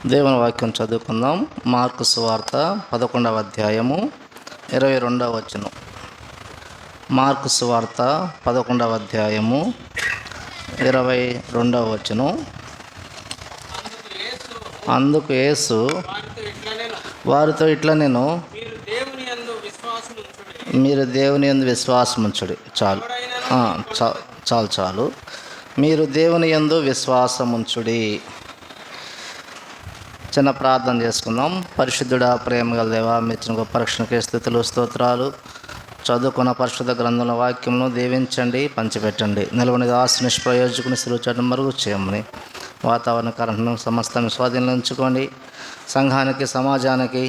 దేవుని వాక్యం చదువుకుందాం. మార్కు సువార్త 11వ అధ్యాయము 22వ వచనం. మార్కు సువార్త 11వ అధ్యాయము 22వ వచనం. అందుకు యేసు వారితో ఇట్లా నేను మీరు దేవుని యందు విశ్వాసముంచుడి. చాలు చాలు చాలు మీరు దేవుని యందు విశ్వాసముంచుడి. చిన్న ప్రార్థన చేసుకుందాం. పరిశుద్ధుడా, ప్రేమగల దేవా, మెచ్చిన గొప్ప రక్షణకి స్థుతులు స్తోత్రాలు. చదువుకున్న పరిశుద్ధ గ్రంథంలో వాక్యంను దీవించండి, పంచిపెట్టండి. నిలవని ఆశ నిష్ప్రయోజకుని సిలువచడం మరుగు చేయమని వాతావరణ కారణం సమస్తాన్ని స్వాధీనంలో ఉంచుకోండి. సంఘానికి, సమాజానికి,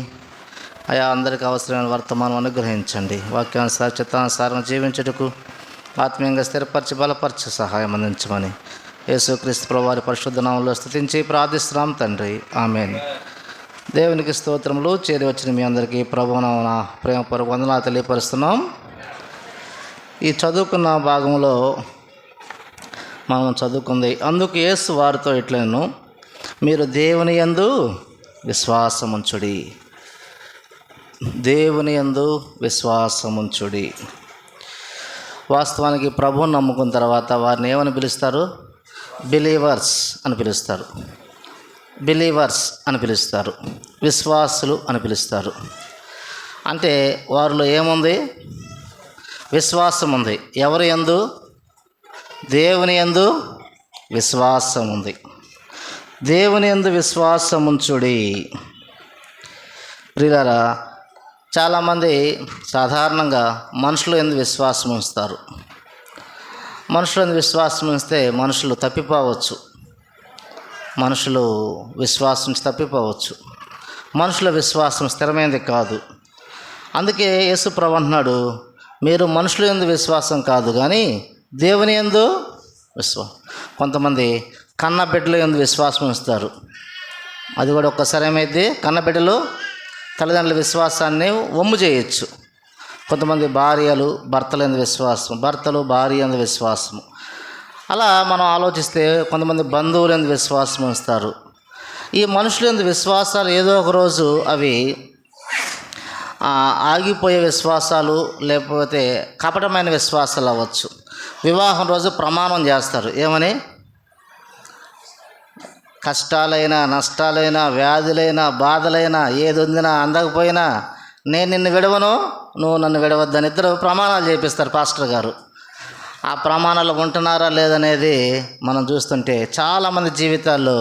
అయా అందరికీ అవసరమైన వర్తమానం అనుగ్రహించండి. వాక్యానుసార చిత్తానుసారం జీవించుటకు ఆత్మీయంగా స్థిరపరిచి బలపరిచి సహాయం అందించమని యేసుక్రీస్తు ప్రభువారి పరిశుద్ధ నామములో స్తుతించి ప్రార్థిస్తున్నాం తండ్రి, ఆమేన్. దేవునికి స్తోత్రములు. చేరి వచ్చిన మీ అందరికీ ప్రభువున ప్రేమపూర్వక వందనాలు తెలియపరుస్తున్నాం. ఈ చదువుకున్న భాగంలో మనం చదువుకుంది, అందుకు యేసు వారితో ఇట్లను మీరు దేవుని యందు విశ్వాసముంచుడి. దేవుని యందు విశ్వాసముంచుడి. వాస్తవానికి ప్రభువుని నమ్ముకున్న తర్వాత వారిని ఏమని పిలుస్తారు? బిలీవర్స్ అని పిలుస్తారు. బిలీవర్స్ అని పిలుస్తారు. విశ్వాసులు అని పిలుస్తారు. అంటే వారిలో ఏముంది? విశ్వాసం ఉంది. ఎవరి యందు? దేవుని యందు విశ్వాసం ఉంది. దేవుని యందు విశ్వాసముంచుడి. ప్రియులారా, చాలామంది సాధారణంగా మనుషులు యందు విశ్వాసం ఉంచుతారు. మనుషులను విశ్వాసం ఉంచితే మనుషులు తప్పిపోవచ్చు. మనుషులు విశ్వాసం నుంచి తప్పిపోవచ్చు. మనుషుల విశ్వాసం స్థిరమైనది కాదు. అందుకే యేసు ప్రభువు అంటున్నాడు, మీరు మనుషుల యందు విశ్వాసం కాదు కానీ దేవుని యందు విశ్వాసం. కొంతమంది కన్నబిడ్డల యందు విశ్వాసం ఉంచుతారు. అది కూడా ఒక్కసారి ఏమైంది? కన్నబిడ్డలు తల్లిదండ్రుల విశ్వాసాన్ని వమ్ము చేయొచ్చు. కొంతమంది భార్యలు భర్తల యందు విశ్వాసం, భర్తలు భార్య యందు విశ్వాసము. అలా మనం ఆలోచిస్తే కొంతమంది బంధువుల యందు విశ్వాసం ఉంచుతారు. ఈ మనుషుల యందు విశ్వాసాలు ఏదో ఒక రోజు అవి ఆగిపోయే విశ్వాసాలు, లేకపోతే కపటమైన విశ్వాసాలు అవ్వచ్చు. వివాహం రోజు ప్రమాణం చేస్తారు. ఏమని? కష్టాలైనా, నష్టాలైనా, వ్యాధులైనా, బాధలైనా, ఏది ఉందినా అందకపోయినా నేను నిన్ను విడవను, నువ్వు నన్ను విడవద్దని ఇద్దరు ప్రమాణాలు చేపిస్తారు పాస్టర్ గారు. ఆ ప్రమాణాలు ఉంటున్నారా లేదనేది మనం చూస్తుంటే చాలామంది జీవితాల్లో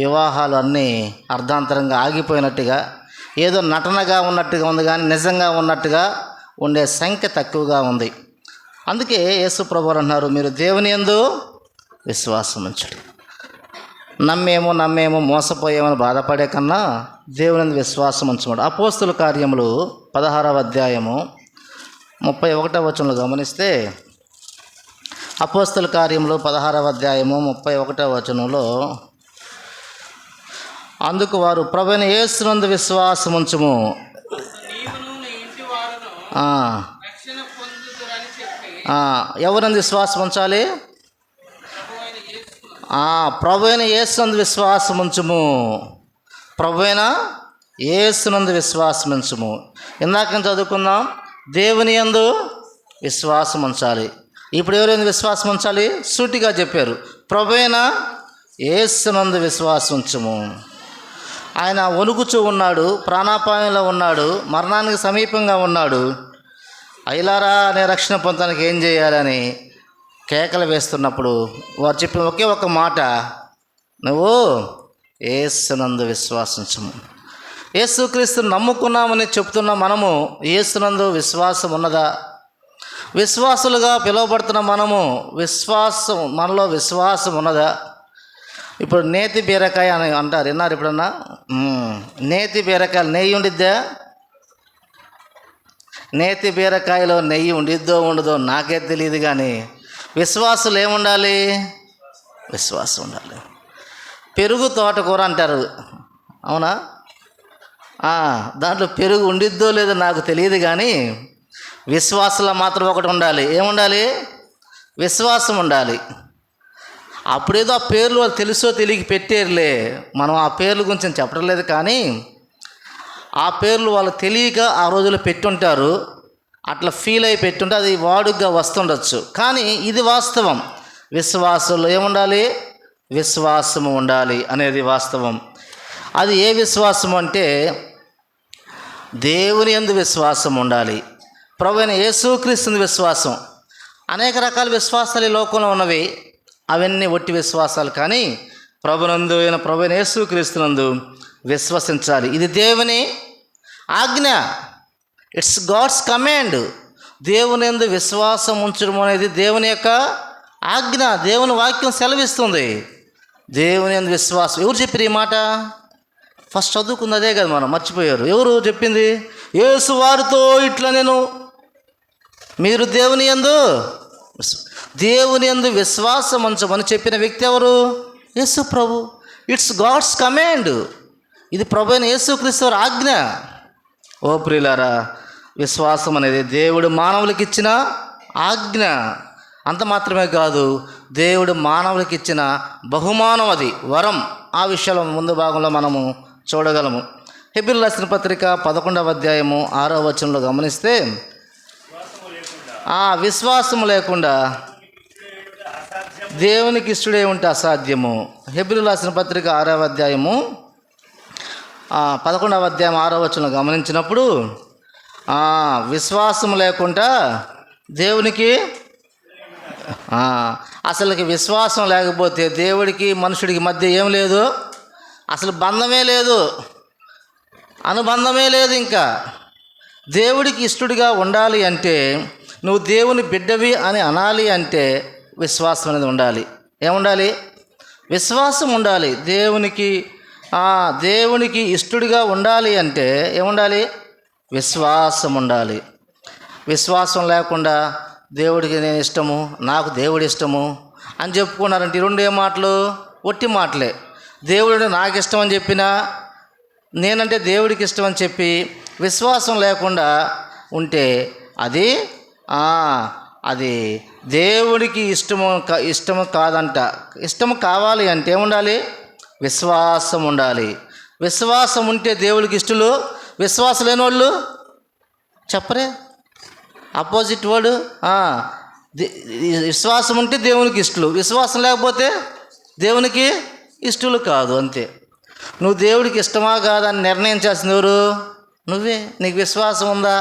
వివాహాలు అన్నీ అర్ధాంతరంగా ఆగిపోయినట్టుగా, ఏదో నటనగా ఉన్నట్టుగా ఉంది కానీ నిజంగా ఉన్నట్టుగా ఉండే సంఖ్య తక్కువగా ఉంది. అందుకే యేసు ప్రభువు అన్నారు, మీరు దేవుని యందు విశ్వాసం ఉంచండి. నమ్మేమో మోసపోయేమని బాధపడే కన్నా దేవుని విశ్వాసం ఉంచమడు. అపోస్తుల కార్యములు 16వ అధ్యాయము 31వ వచనంలో గమనిస్తే, అపోస్తుల కార్యములు 16వ అధ్యాయము 31వ వచనంలో, అందుకు వారు ప్రభువైన యేసునందు విశ్వాసం ఉంచుము. ఎవరందు విశ్వాసం ఉంచాలి? ప్రభువైన యేసునందు విశ్వాసం ఉంచుము. ప్రభువైన యేసునందు విశ్వాసం ఉంచుము. ఇందాక చదువుకుందాం, దేవుని యందు విశ్వాసం ఉంచాలి. ఇప్పుడు ఎవరైనా విశ్వాసం ఉంచాలి? సూటిగా చెప్పారు, ప్రభువైన యేసునందు విశ్వాసం ఉంచుము. ఆయన వణుకుచూ ఉన్నాడు, ప్రాణాపాయంలో ఉన్నాడు, మరణానికి సమీపంగా ఉన్నాడు. అయిలారా అనే రక్షణ పొందడానికి ఏం చేయాలని కేకలు వేస్తున్నప్పుడు వారు చెప్పిన ఒకే ఒక మాట, నువ్వు యేసునందు విశ్వాసించము. యేసుక్రీస్తుని నమ్ముకున్నామని చెప్తున్న మనము యేసునందు విశ్వాసం ఉన్నదా? విశ్వాసులుగా పిలువబడుతున్న మనము మనలో విశ్వాసం ఉన్నదా? ఇప్పుడు నేతి బీరకాయ అని అంటారు, విన్నారు ఎప్పుడన్నా? నేతి బీరకాయలు నెయ్యి ఉండిద్దా? నేతి బీరకాయలో నెయ్యి ఉండిద్దో ఉండదో నాకే తెలియదు కానీ విశ్వాసులు ఏముండాలి? విశ్వాసం ఉండాలి. పెరుగు తోటకూర అంటారు, అవునా? దాంట్లో పెరుగు ఉండిద్దో లేదో నాకు తెలియదు కానీ విశ్వాసంలో మాత్రం ఒకటి ఉండాలి. ఏముండాలి? విశ్వాసం ఉండాలి. అప్పుడేదో ఆ పేర్లు వాళ్ళు తెలుసో తెలియక పెట్టారులే, మనం ఆ పేర్ల గురించి నేను చెప్పడం లేదు, కానీ ఆ పేర్లు వాళ్ళు తెలియక ఆ రోజుల్లో పెట్టుంటారు, అట్లా ఫీల్ అయి పెట్టుంటే అది వాడుగ్గా వస్తుండొచ్చు. కానీ ఇది వాస్తవం. విశ్వాసంలో ఏముండాలి? విశ్వాసము ఉండాలి అనేది వాస్తవం. అది ఏ విశ్వాసం అంటే దేవుని యందు విశ్వాసం ఉండాలి. ప్రభువైన యేసుక్రీస్తుని విశ్వాసం. అనేక రకాల విశ్వాసాలు ఈ లోకంలో ఉన్నవి, అవన్నీ ఒట్టి విశ్వాసాలు. కానీ ప్రభువైన యేసుక్రీస్తునందు విశ్వసించాలి. ఇది దేవుని ఆజ్ఞ. It's God's command. దేవుని యందు విశ్వాసం ఉంచడం అనేది దేవుని యొక్క ఆజ్ఞ. దేవుని వాక్యం సెలవిస్తుంది. దేవుని యందు విశ్వాసం. ఎవరు చెప్పారు ఈ మాట? ఫస్ట్ చదువుకుంది అదే కదా, మనం మర్చిపోయారు. ఎవరు చెప్పింది? యేసు వారితో ఇట్లా నేను మీరు దేవుని యందు విశ్వాసం ఉంచమని చెప్పిన వ్యక్తి ఎవరు? యేసు ప్రభు. It's God's command. ఇది ప్రభు అయిన యేసుక్రీస్తు వారి ఆజ్ఞ. ఓ ప్రియులారా, విశ్వాసం అనేది దేవుడు మానవులకి ఇచ్చిన ఆజ్ఞ. అంత మాత్రమే కాదు, దేవుడు మానవులకి ఇచ్చిన బహుమానం, అది వరం. ఆ విషయాల ముందు భాగంలో మనము చూడగలము. హెబ్రీయులకు రాసిన పత్రిక 11వ అధ్యాయము 6వ వచనంలో గమనిస్తే, విశ్వాసము లేకుండా దేవునికి ఇష్టడే ఉంటే అసాధ్యము. హెబ్రీయులకు రాసిన పత్రిక 6వ అధ్యాయము 11వ అధ్యాయం 6వ వచనంలో గమనించినప్పుడు, విశ్వాసము లేకుండా దేవునికి, అసలుకి విశ్వాసం లేకపోతే దేవుడికి మనుషుడికి మధ్య ఏం లేదు, అసలు బంధమే లేదు, అనుబంధమే లేదు. ఇంకా దేవుడికి ఇష్టడిగా ఉండాలి అంటే, నువ్వు దేవుని బిడ్డవి అని అనాలి అంటే విశ్వాసం అనేది ఉండాలి. ఏముండాలి? విశ్వాసం ఉండాలి. దేవునికి ఇష్టడిగా ఉండాలి అంటే ఏముండాలి? విశ్వాసం ఉండాలి. విశ్వాసం లేకుండా దేవుడికి నేను ఇష్టము, నాకు దేవుడు ఇష్టము అని చెప్పుకున్నారంటే ఈ రెండు ఏ మాటలు? ఒట్టి మాటలే. దేవుడు నాకు ఇష్టం అని చెప్పినా, నేనంటే దేవుడికి ఇష్టం అని చెప్పి విశ్వాసం లేకుండా ఉంటే అది దేవుడికి ఇష్టము కాదంట. ఇష్టము కావాలి అంటే ఏముండాలి? విశ్వాసం ఉండాలి. విశ్వాసం ఉంటే దేవుడికి ఇష్టలు. విశ్వాసం లేని వాళ్ళు చెప్పరే, అపోజిట్ వర్డ్. విశ్వాసం ఉంటే దేవునికి ఇష్టలు, విశ్వాసం లేకపోతే దేవునికి ఇష్టలు కాదు. అంతే. నువ్వు దేవుడికి ఇష్టమా కాదా అని నిర్ణయించాల్సింది ఎవరు? నువ్వే. నీకు విశ్వాసం ఉందా?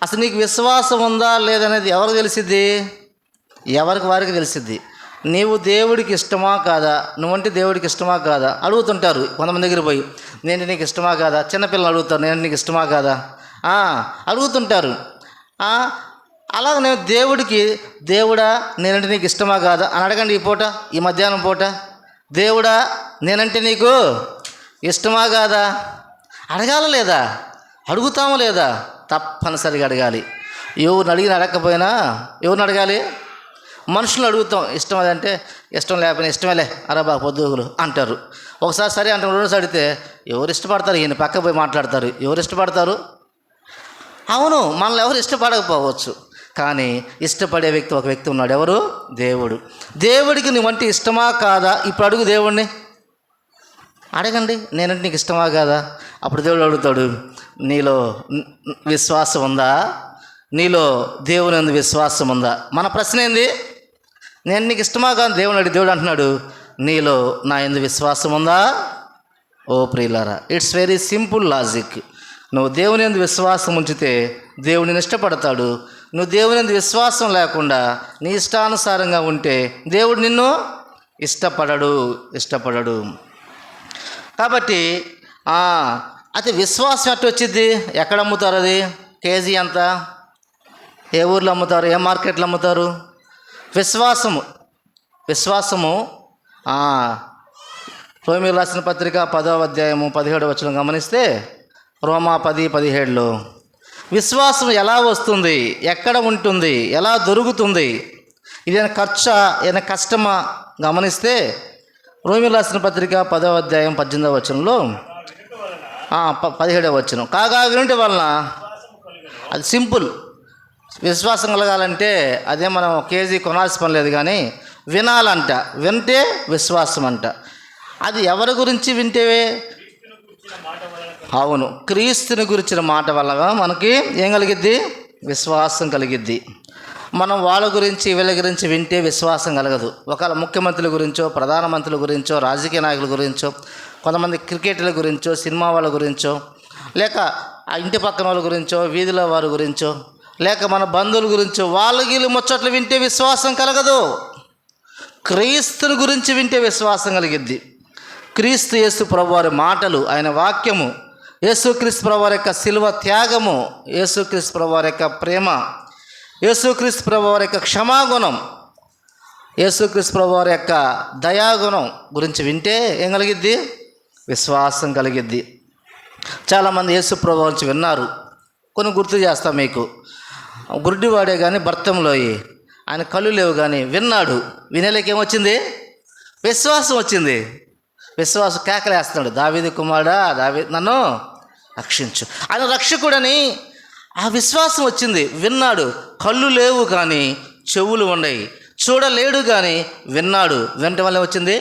అసలు నీకు విశ్వాసం ఉందా లేదనేది ఎవరికి తెలిసిద్ది? ఎవరికి వారికి తెలిసిద్ది. నీవు దేవుడికి ఇష్టమా కాదా, నువ్వంటే దేవుడికి ఇష్టమా కాదా అడుగుతుంటారు కొంతమంది దగ్గర పోయి, నేను నీకు ఇష్టమా కాదా. చిన్నపిల్లలు అడుగుతారు, నేను నీకు ఇష్టమా కాదా అడుగుతుంటారు. అలాగ నేను దేవుడా నేనంటే నీకు ఇష్టమా కాదా అని అడగండి. ఈ మధ్యాహ్నం పూట, దేవుడా నేనంటే నీకు ఇష్టమా కాదా అడగాల లేదా? అడుగుతామో లేదా? తప్పనిసరిగా అడగాలి. ఎవరిని అడగకపోయినా ఎవరిని అడగాలి? మనుషులు అడుగుతాం. ఇష్టం అదంటే ఇష్టం లేకపోయినా ఇష్టమేలే అరబా పొద్దుగులు అంటారు. ఒకసారి సరే అంటారు, రెండోసారి అడిగితే ఎవరు ఇష్టపడతారు? ఈయన పక్క పోయి మాట్లాడతారు. ఎవరు ఇష్టపడతారు? అవును, మనల్ని ఎవరు ఇష్టపడకపోవచ్చు, కానీ ఇష్టపడే వ్యక్తి ఒక వ్యక్తి ఉన్నాడు. ఎవరు? దేవుడు. దేవుడికి నువ్వంటే ఇష్టమా కాదా? ఇప్పుడు అడుగు దేవుడిని, అడగండి, నేనంటే నీకు ఇష్టమా కాదా. అప్పుడు దేవుడు అడుగుతాడు, నీలో విశ్వాసం ఉందా? నీలో దేవుని యందు విశ్వాసం ఉందా? మన ప్రశ్న ఏంది? నేను నీకు ఇష్టమా కాదు దేవుడు అంటున్నాడు, నీలో నా యందు విశ్వాసం ఉందా? ఓ ప్రియులారా, ఇట్స్ వెరీ సింపుల్ లాజిక్. నువ్వు దేవుని యందు విశ్వాసం ఉంచితే దేవుడిని ఇష్టపడతాడు. నువ్వు దేవుని యందు విశ్వాసం లేకుండా నీ ఇష్టానుసారంగా ఉంటే దేవుడు నిన్ను ఇష్టపడడు. కాబట్టి అయితే విశ్వాసం ఎట్ట వచ్చింది? ఎక్కడ అమ్ముతారు? అది కేజీ ఎంత? ఏ ఊర్లో అమ్ముతారు? ఏ మార్కెట్లో అమ్ముతారు? విశ్వాసము రోమీయులకు రాసిన పత్రిక 10వ అధ్యాయము 17వ వచనం గమనిస్తే, రోమా 10:17లో విశ్వాసం ఎలా వస్తుంది, ఎక్కడ ఉంటుంది, ఎలా దొరుకుతుంది, ఇదేనా ఖర్చా, ఏదైనా కష్టమా గమనిస్తే, రోమీయులకు రాసిన పత్రిక 10వ అధ్యాయం 18వ వచనంలో 17వ వచనం, కాగా వినుట వలన, అది సింపుల్. విశ్వాసం కలగాలంటే అదే మనం కేజీ కొనాల్సిన పని లేదు, కానీ వినాలంట, వింటే విశ్వాసం అంట. అది ఎవరి గురించి వింటేవే? అవును, క్రీస్తుని గురించిన మాట వల్ల మనకి ఏం కలిగిద్ది? విశ్వాసం కలిగిద్ది. మనం వాళ్ళ గురించి వీళ్ళ గురించి వింటే విశ్వాసం కలగదు. ఒకవేళ ముఖ్యమంత్రుల గురించో, ప్రధానమంత్రుల గురించో, రాజకీయ నాయకుల గురించో, కొంతమంది క్రికెటర్ల గురించో, సినిమా వాళ్ళ గురించో, లేక ఆ ఇంటి పక్కన వాళ్ళ గురించో, వీధిలో వారి గురించో, లేక మన బంధువుల గురించో వాళ్ళ వీళ్ళు ముచ్చట్లు వింటే విశ్వాసం కలగదు. క్రీస్తుని గురించి వింటే విశ్వాసం కలిగిద్ది. క్రీస్తు యేసు ప్రభువారి మాటలు, ఆయన వాక్యము, యేసుక్రీస్తు ప్రభువారి యొక్క శిలువ త్యాగము, యేసుక్రీస్తు ప్రభువారి యొక్క ప్రేమ, యేసుక్రీస్తు ప్రభువారి యొక్క క్షమాగుణం, యేసుక్రీస్తు ప్రభువారి యొక్క దయాగుణం గురించి వింటే ఏం కలిగిద్ది? విశ్వాసం కలిగిద్ది. చాలామంది యేసు ప్రభువు గురించి విన్నారు. కొన్ని గుర్తు చేస్తాం మీకు. గుడ్డివాడే కానీ బర్తంలోయి, ఆయన కళ్ళు లేవు కానీ విన్నాడు. వినేలేక ఏమొచ్చింది? విశ్వాసం వచ్చింది. విశ్వాసం కేకలేస్తున్నాడు, దావీదు కుమారుడా, నన్ను రక్షించు. ఆయన రక్షకుడని ఆ విశ్వాసం వచ్చింది. విన్నాడు. కళ్ళు లేవు కానీ చెవులు ఉన్నాయి. చూడలేడు కానీ విన్నాడు. వినటం వల్ల వచ్చింది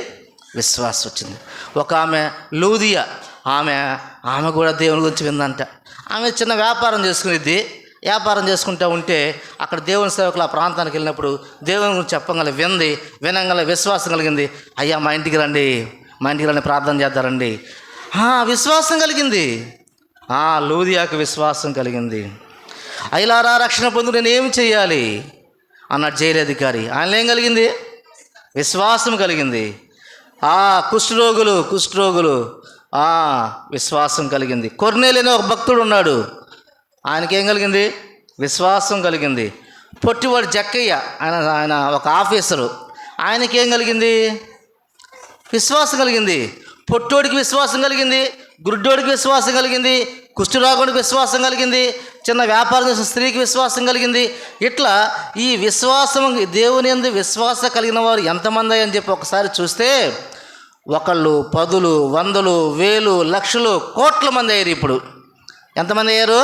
విశ్వాసం వచ్చింది. ఒక ఆమె లూదియా, ఆమె కూడా దేవుని గురించి విందంట. ఆమె చిన్న వ్యాపారం చేసుకునేది. వ్యాపారం చేసుకుంటూ ఉంటే అక్కడ దేవుని సేవకులు ఆ ప్రాంతానికి వెళ్ళినప్పుడు దేవుని గురించి చెప్పగల వినంగల విశ్వాసం కలిగింది. అయ్యా మా ఇంటికి రండి ప్రార్థన చేద్దారండి. విశ్వాసం కలిగింది. లూదియాకు విశ్వాసం కలిగింది. అయ్యలారా రక్షణ పొందు నేను ఏమి చేయాలి అన్నాడు జైలు అధికారి. ఆయన ఏం కలిగింది? విశ్వాసం కలిగింది. కుష్ఠరోగులు విశ్వాసం కలిగింది. కొర్నేలియను ఒక భక్తుడు ఉన్నాడు. ఆయనకేం కలిగింది? విశ్వాసం కలిగింది. పొట్టివాడు జక్కయ్య, ఆయన ఒక ఆఫీసరు, ఆయనకేం కలిగింది? విశ్వాసం కలిగింది. పొట్టోడికి విశ్వాసం కలిగింది, గుడ్డోడికి విశ్వాసం కలిగింది, కుష్ఠరోగుడికి విశ్వాసం కలిగింది, చిన్న వ్యాపారం చేసిన స్త్రీకి విశ్వాసం కలిగింది. ఇట్లా ఈ విశ్వాసం, దేవుని యందు విశ్వాసం కలిగిన వారు ఎంతమంది అని చెప్పి ఒకసారి చూస్తే ఒకళ్ళు, పదులు, వందలు, వేలు, లక్షలు, కోట్ల మంది అయ్యారు. ఇప్పుడు ఎంతమంది అయ్యారు?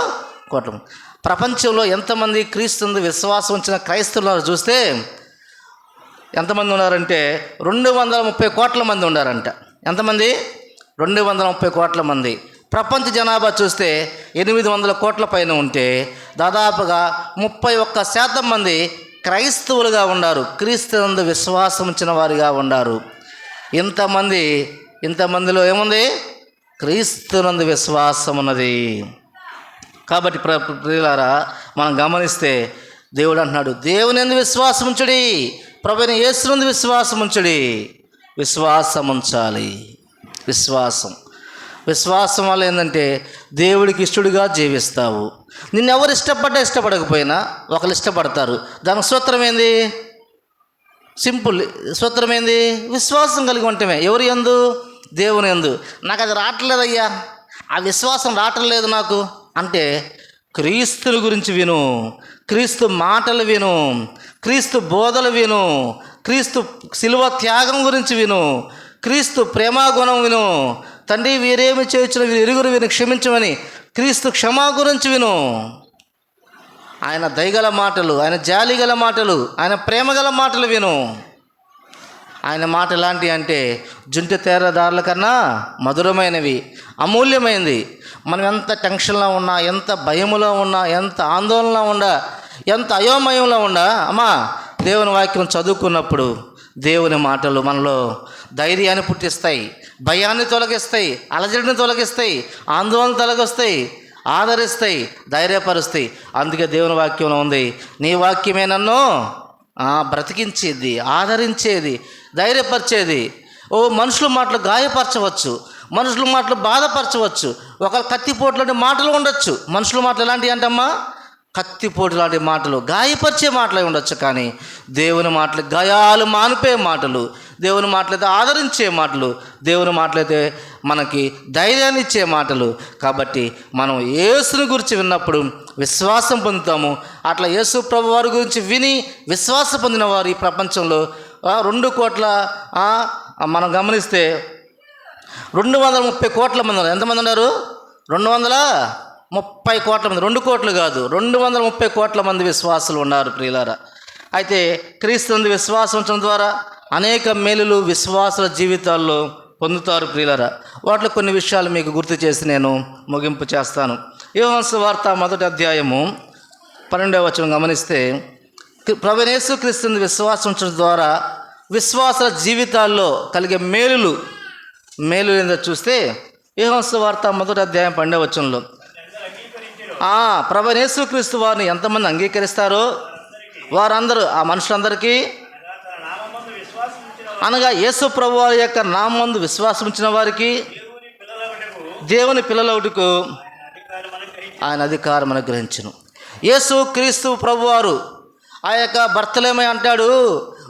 కోట్ల మంది. ప్రపంచంలో ఎంతమంది క్రీస్తు విశ్వాసం ఉంచిన క్రైస్తవులు చూస్తే ఎంతమంది ఉన్నారంటే 230 కోట్ల మంది ఉన్నారంట. ఎంతమంది? 230 కోట్ల మంది. ప్రపంచ జనాభా చూస్తే 800 కోట్ల పైన ఉంటే దాదాపుగా 31% మంది క్రైస్తవులుగా ఉన్నారు, క్రీస్తునందు విశ్వాసం ఉంచిన వారిగా ఉన్నారు. ఇంతమందిలో ఏముంది? క్రీస్తునందు విశ్వాసం ఉన్నది. కాబట్టి ప్రియులారా, మనం గమనిస్తే దేవుడు అంటున్నాడు, దేవుని యందు విశ్వాసం ఉంచుడి, ప్రభువైన యేసునందు విశ్వాసం ఉంచుడి. విశ్వాసం ఉంచాలి. విశ్వాసం వల్ల ఏంటంటే దేవుడికి ఇష్టడుగా జీవిస్తావు. నిన్నెవరు ఇష్టపడకపోయినా ఒకరు ఇష్టపడతారు. దానికి సూత్రం ఏంది? సింపుల్. సూత్రం ఏంది? విశ్వాసం కలిగి ఉండటమే. ఎవరి యందు? దేవుని యందు. నాకు అది రావట్లేదయ్యా, ఆ విశ్వాసం రావట్లేదు నాకు అంటే క్రీస్తుని గురించి విను, క్రీస్తు మాటలు విను, క్రీస్తు బోధలు విను, క్రీస్తు శిలువ త్యాగం గురించి విను, క్రీస్తు ప్రేమాగుణం విను. తండ్రి వీరేమి చేయొచ్చిన వీరు ఇరుగురు వీరిని క్షమించమని క్రీస్తు క్షమా గురించి విను. ఆయన దయగల మాటలు, ఆయన జాలిగల మాటలు, ఆయన ప్రేమగల మాటలు విను. ఆయన మాట ఎలాంటివి అంటే జుంటి తేరదారుల కన్నా మధురమైనవి, అమూల్యమైనది. మనం ఎంత టెన్షన్లో ఉన్నా, ఎంత భయములో ఉన్నా, ఎంత ఆందోళనలో ఉన్నా, ఎంత అయోమయంలో ఉన్నా, దేవుని వాక్యం చదువుకున్నప్పుడు దేవుని మాటలు మనలో ధైర్యాన్ని పుట్టిస్తాయి, భయాన్ని తొలగిస్తాయి, అలజడిని తొలగిస్తాయి, ఆందోళన తొలగిస్తాయి, ఆదరిస్తాయి, ధైర్యపరుస్తాయి. అందుకే దేవుని వాక్యంలో ఉంది, నీ వాక్యమే నన్ను బ్రతికించేది, ఆదరించేది, ధైర్యపరిచేది. మనుషుల మాటలు గాయపరచవచ్చు, మనుషుల మాటలు బాధపరచవచ్చు, ఒకవేళ కత్తిపోటు లాంటి మాటలు ఉండొచ్చు. మనుషుల మాటలు ఎలాంటివి అంటమ్మా? కత్తిపోటు లాంటి మాటలు, గాయపరిచే మాటలు ఉండొచ్చు. కానీ దేవుని మాటలు గాయాలు మానిపే మాటలు, దేవుని మాటలైతే ఆదరించే మాటలు, దేవుని మాటలైతే మనకి ధైర్యాన్ని ఇచ్చే మాటలు. కాబట్టి మనం యేసుని గురించి విన్నప్పుడు విశ్వాసం పొందుతాము. అట్లా యేసు ప్రభు వారి గురించి విని విశ్వాసం పొందిన వారు ఈ ప్రపంచంలో 2 కోట్ల, మనం గమనిస్తే 230 కోట్ల మంది ఉన్నారు. ఎంతమంది ఉన్నారు? 230 కోట్ల మంది. 2 కోట్లు కాదు, 230 కోట్ల మంది విశ్వాసులు ఉన్నారు. ప్రియులారా, అయితే క్రీస్తునందు విశ్వాసం ఉంచడం ద్వారా అనేక మేలులు విశ్వాసుల జీవితాల్లో పొందుతారు ప్రియులారా. వాటిలో కొన్ని విషయాలు మీకు గుర్తు చేసి నేను ముగింపు చేస్తాను. యోహాను సువార్త 1వ అధ్యాయము 12వ వచనం గమనిస్తే, ప్రభువైన యేసుక్రీస్తునందు విశ్వాసం ఉంచడం ద్వారా విశ్వాసుల జీవితాల్లో కలిగే మేలు ఏందో చూస్తే యోహాను సువార్త 1వ అధ్యాయం 12వ వచనంలో ప్రభువైన యేసుక్రీస్తు వారిని ఎంతమంది అంగీకరిస్తారో వారందరూ, ఆ మనుషులందరికీ అనగా యేసు ప్రభు వారి యొక్క నామందు విశ్వాసం ఉంచిన వారికి దేవుని పిల్లలవుటకు ఆయన అధికారం అనుగ్రహించును. యేసు క్రీస్తు ప్రభువారు ఆ యొక్క బర్తలేమై అంటాడు,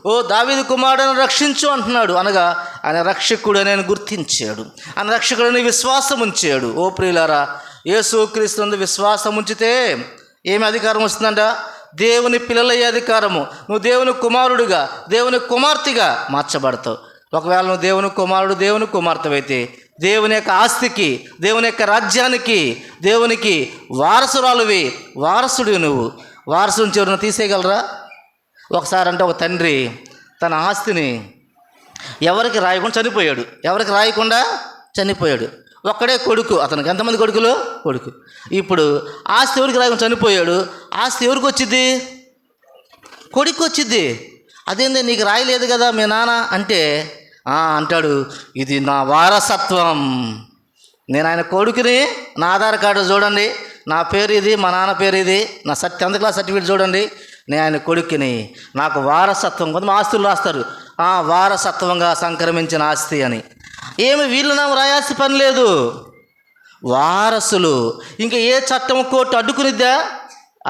ఓ దావీదు కుమారుడని రక్షించు అంటున్నాడు. అనగా ఆయన రక్షకుడు అని గుర్తించాడు, ఆయన రక్షకుడని విశ్వాసం ఉంచాడు. ఓ ప్రియులారా, యేసు క్రీస్తు విశ్వాసం ఉంచితే ఏమి అధికారం వస్తుందంట? దేవుని పిల్లలయ్యే అధికారము. నువ్వు దేవుని కుమారుడిగా, దేవుని కుమార్తెగా మార్చబడతావు. ఒకవేళ నువ్వు దేవుని కుమారుడు, దేవుని కుమార్తె అయితే దేవుని యొక్క ఆస్తికి, దేవుని యొక్క రాజ్యానికి, దేవునికి వారసురాలువి, వారసుడివి. నువ్వు వారసు నుంచి ఎవరైనా తీసేయగలరా? ఒకసారి అంటే ఒక తండ్రి తన ఆస్తిని ఎవరికి రాయకుండా చనిపోయాడు. ఒక్కడే కొడుకు. అతనికి ఎంతమంది కొడుకులు? కొడుకు. ఇప్పుడు ఆస్తి ఎవరికి రాయకుండా చనిపోయాడు. ఆస్తి ఎవరికి వచ్చింది? కొడుకు వచ్చింది. అదేంది నీకు రాయలేదు కదా మీ నాన్న అంటే, అంటాడు, ఇది నా వారసత్వం. నేను ఆయన కొడుకుని, నా ఆధార్ కార్డు చూడండి, నా పేరు ఇది, మా నాన్న పేరు ఇది, నా 10th క్లాస్ సర్టిఫికేట్ చూడండి, నేను ఆయన కొడుకుని, నాకు వారసత్వం. కొంతమంది ఆస్తులు రాస్తారు, వారసత్వంగా సంక్రమించిన ఆస్తి అని. ఏమి వీళ్ళు నాకు రాయాల్సిన పని లేదు, వారసులు. ఇంకా ఏ చట్టం కోర్టు అడ్డుకునిద్దా?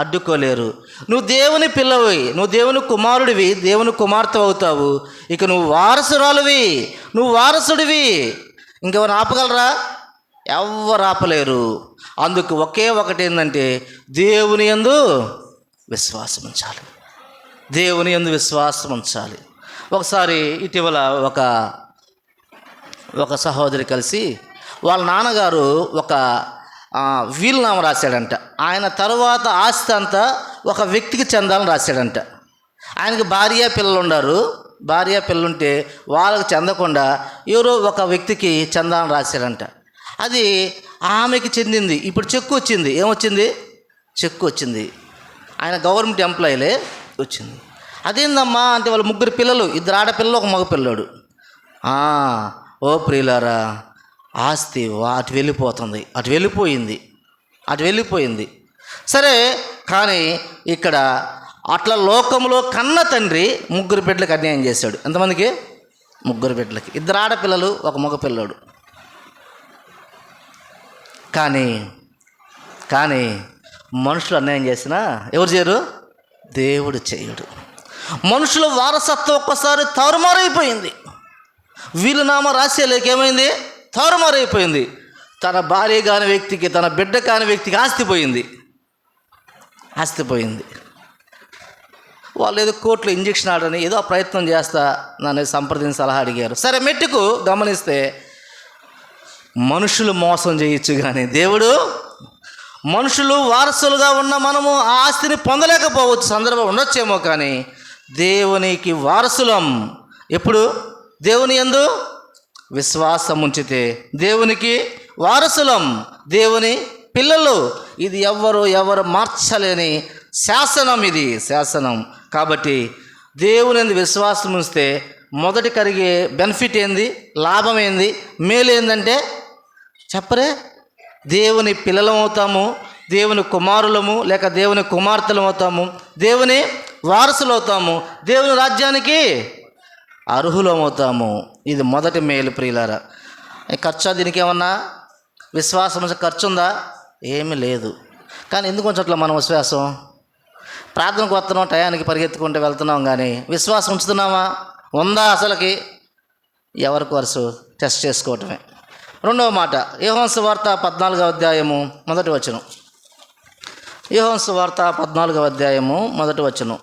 అడ్డుకోలేరు. నువ్వు దేవుని పిల్లవి, నువ్వు దేవుని కుమారుడివి, దేవుని కుమార్తె అవుతావు. ఇక నువ్వు వారసురాలువి, నువ్వు వారసుడివి. ఇంకెవరు ఆపగలరా? ఎవరు ఆపలేరు. అందుకు ఒకే ఒకటి ఏంటంటే దేవుని యందు విశ్వాసం ఉంచాలి, దేవుని యందు విశ్వాసం ఉంచాలి. ఒకసారి ఇటీవల ఒక సహోదరి కలిసి వాళ్ళ నాన్నగారు ఒక వీలునామా రాశాడంట. ఆయన తర్వాత ఆస్తి అంతా ఒక వ్యక్తికి చెందాలని రాశాడంట. ఆయనకి భార్య పిల్లలు ఉన్నారు. భార్య పిల్లలుంటే వాళ్ళకి చెందకుండా ఎవరో ఒక వ్యక్తికి చెందాలని రాశాడంట. అది ఆమెకి చెందింది. ఇప్పుడు చెక్కు వచ్చింది. ఏమొచ్చింది? చెక్కు వచ్చింది. ఆయన గవర్నమెంట్ ఎంప్లాయీలే వచ్చింది. అదేందమ్మా అంటే వాళ్ళ 3 పిల్లలు, 2 ఆడపిల్లలు, 1 మగ పిల్లోడు. ఓ ప్రియులారా, ఆస్తి అటు వెళ్ళిపోయింది. సరే, కానీ ఇక్కడ అట్లా లోకంలో కన్న తండ్రి 3 బిడ్డలకు అన్యాయం చేశాడు. ఎంతమందికి? 3 బిడ్డలకి, 2 ఆడపిల్లలు, 1 మగ పిల్లోడు. కానీ మనుషులు అన్యాయం చేసినా ఎవరు చేయరు? దేవుడు చేయడు. మనుషుల వారసత్వం ఒక్కసారి తారుమారైపోయింది. వీలునామా రాసేలేక ఏమైంది? తారుమారైపోయింది. తన భార్య కాని వ్యక్తికి, తన బిడ్డ కాని వ్యక్తికి ఆస్తి పోయింది. వాళ్ళు ఏదో కోర్టులో ఇంజక్షన్ ఆడని ఏదో ప్రయత్నం చేస్తా నన్ను సంప్రదించి సలహా అడిగారు. సరే, మెట్టుకు గమనిస్తే మనుషులు మోసం చేయొచ్చు, కానీ దేవుడు, మనుషులు వారసులుగా ఉన్న మనము ఆ ఆస్తిని పొందలేకపోవచ్చు, సందర్భం ఉండొచ్చేమో, కానీ దేవునికి వారసులం. ఎప్పుడు? దేవుని యందు విశ్వాసం ఉంచితే దేవునికి వారసులం, దేవుని పిల్లలు. ఇది ఎవరు మార్చలేని శాసనం, ఇది శాసనం. కాబట్టి దేవుని యందు విశ్వాసం ఉంచితే మొదటి కలిగే బెనిఫిట్ ఏంది? లాభం ఏంది? మేలు ఏందంటే చెప్పరే, దేవుని పిల్లలం అవుతాము, దేవుని కుమారులము లేక దేవుని కుమార్తెలం అవుతాము, దేవుని వారసులు అవుతాము, దేవుని రాజ్యానికి అర్హులం అవుతాము. ఇది మొదటి మేలు ప్రియులారా. ఖర్చు దీనికి ఏమన్నా విశ్వాసం ఖర్చు ఉందా? ఏమీ లేదు. కానీ ఎందుకు ఉంచట్లా మనం విశ్వాసం? ప్రార్థనకు వస్తున్నాం, టయానికి పరిగెత్తుకుంటూ వెళ్తున్నాం, కానీ విశ్వాసం ఉంచుతున్నామా? ఉందా అసలుకి? ఎవరికి వరుస టెస్ట్ చేసుకోవటమే. రెండవ మాట, యోహాను సువార్త 14వ అధ్యాయము 1వ వచనం. యోహాను సువార్త 14వ అధ్యాయము 1వ వచనం.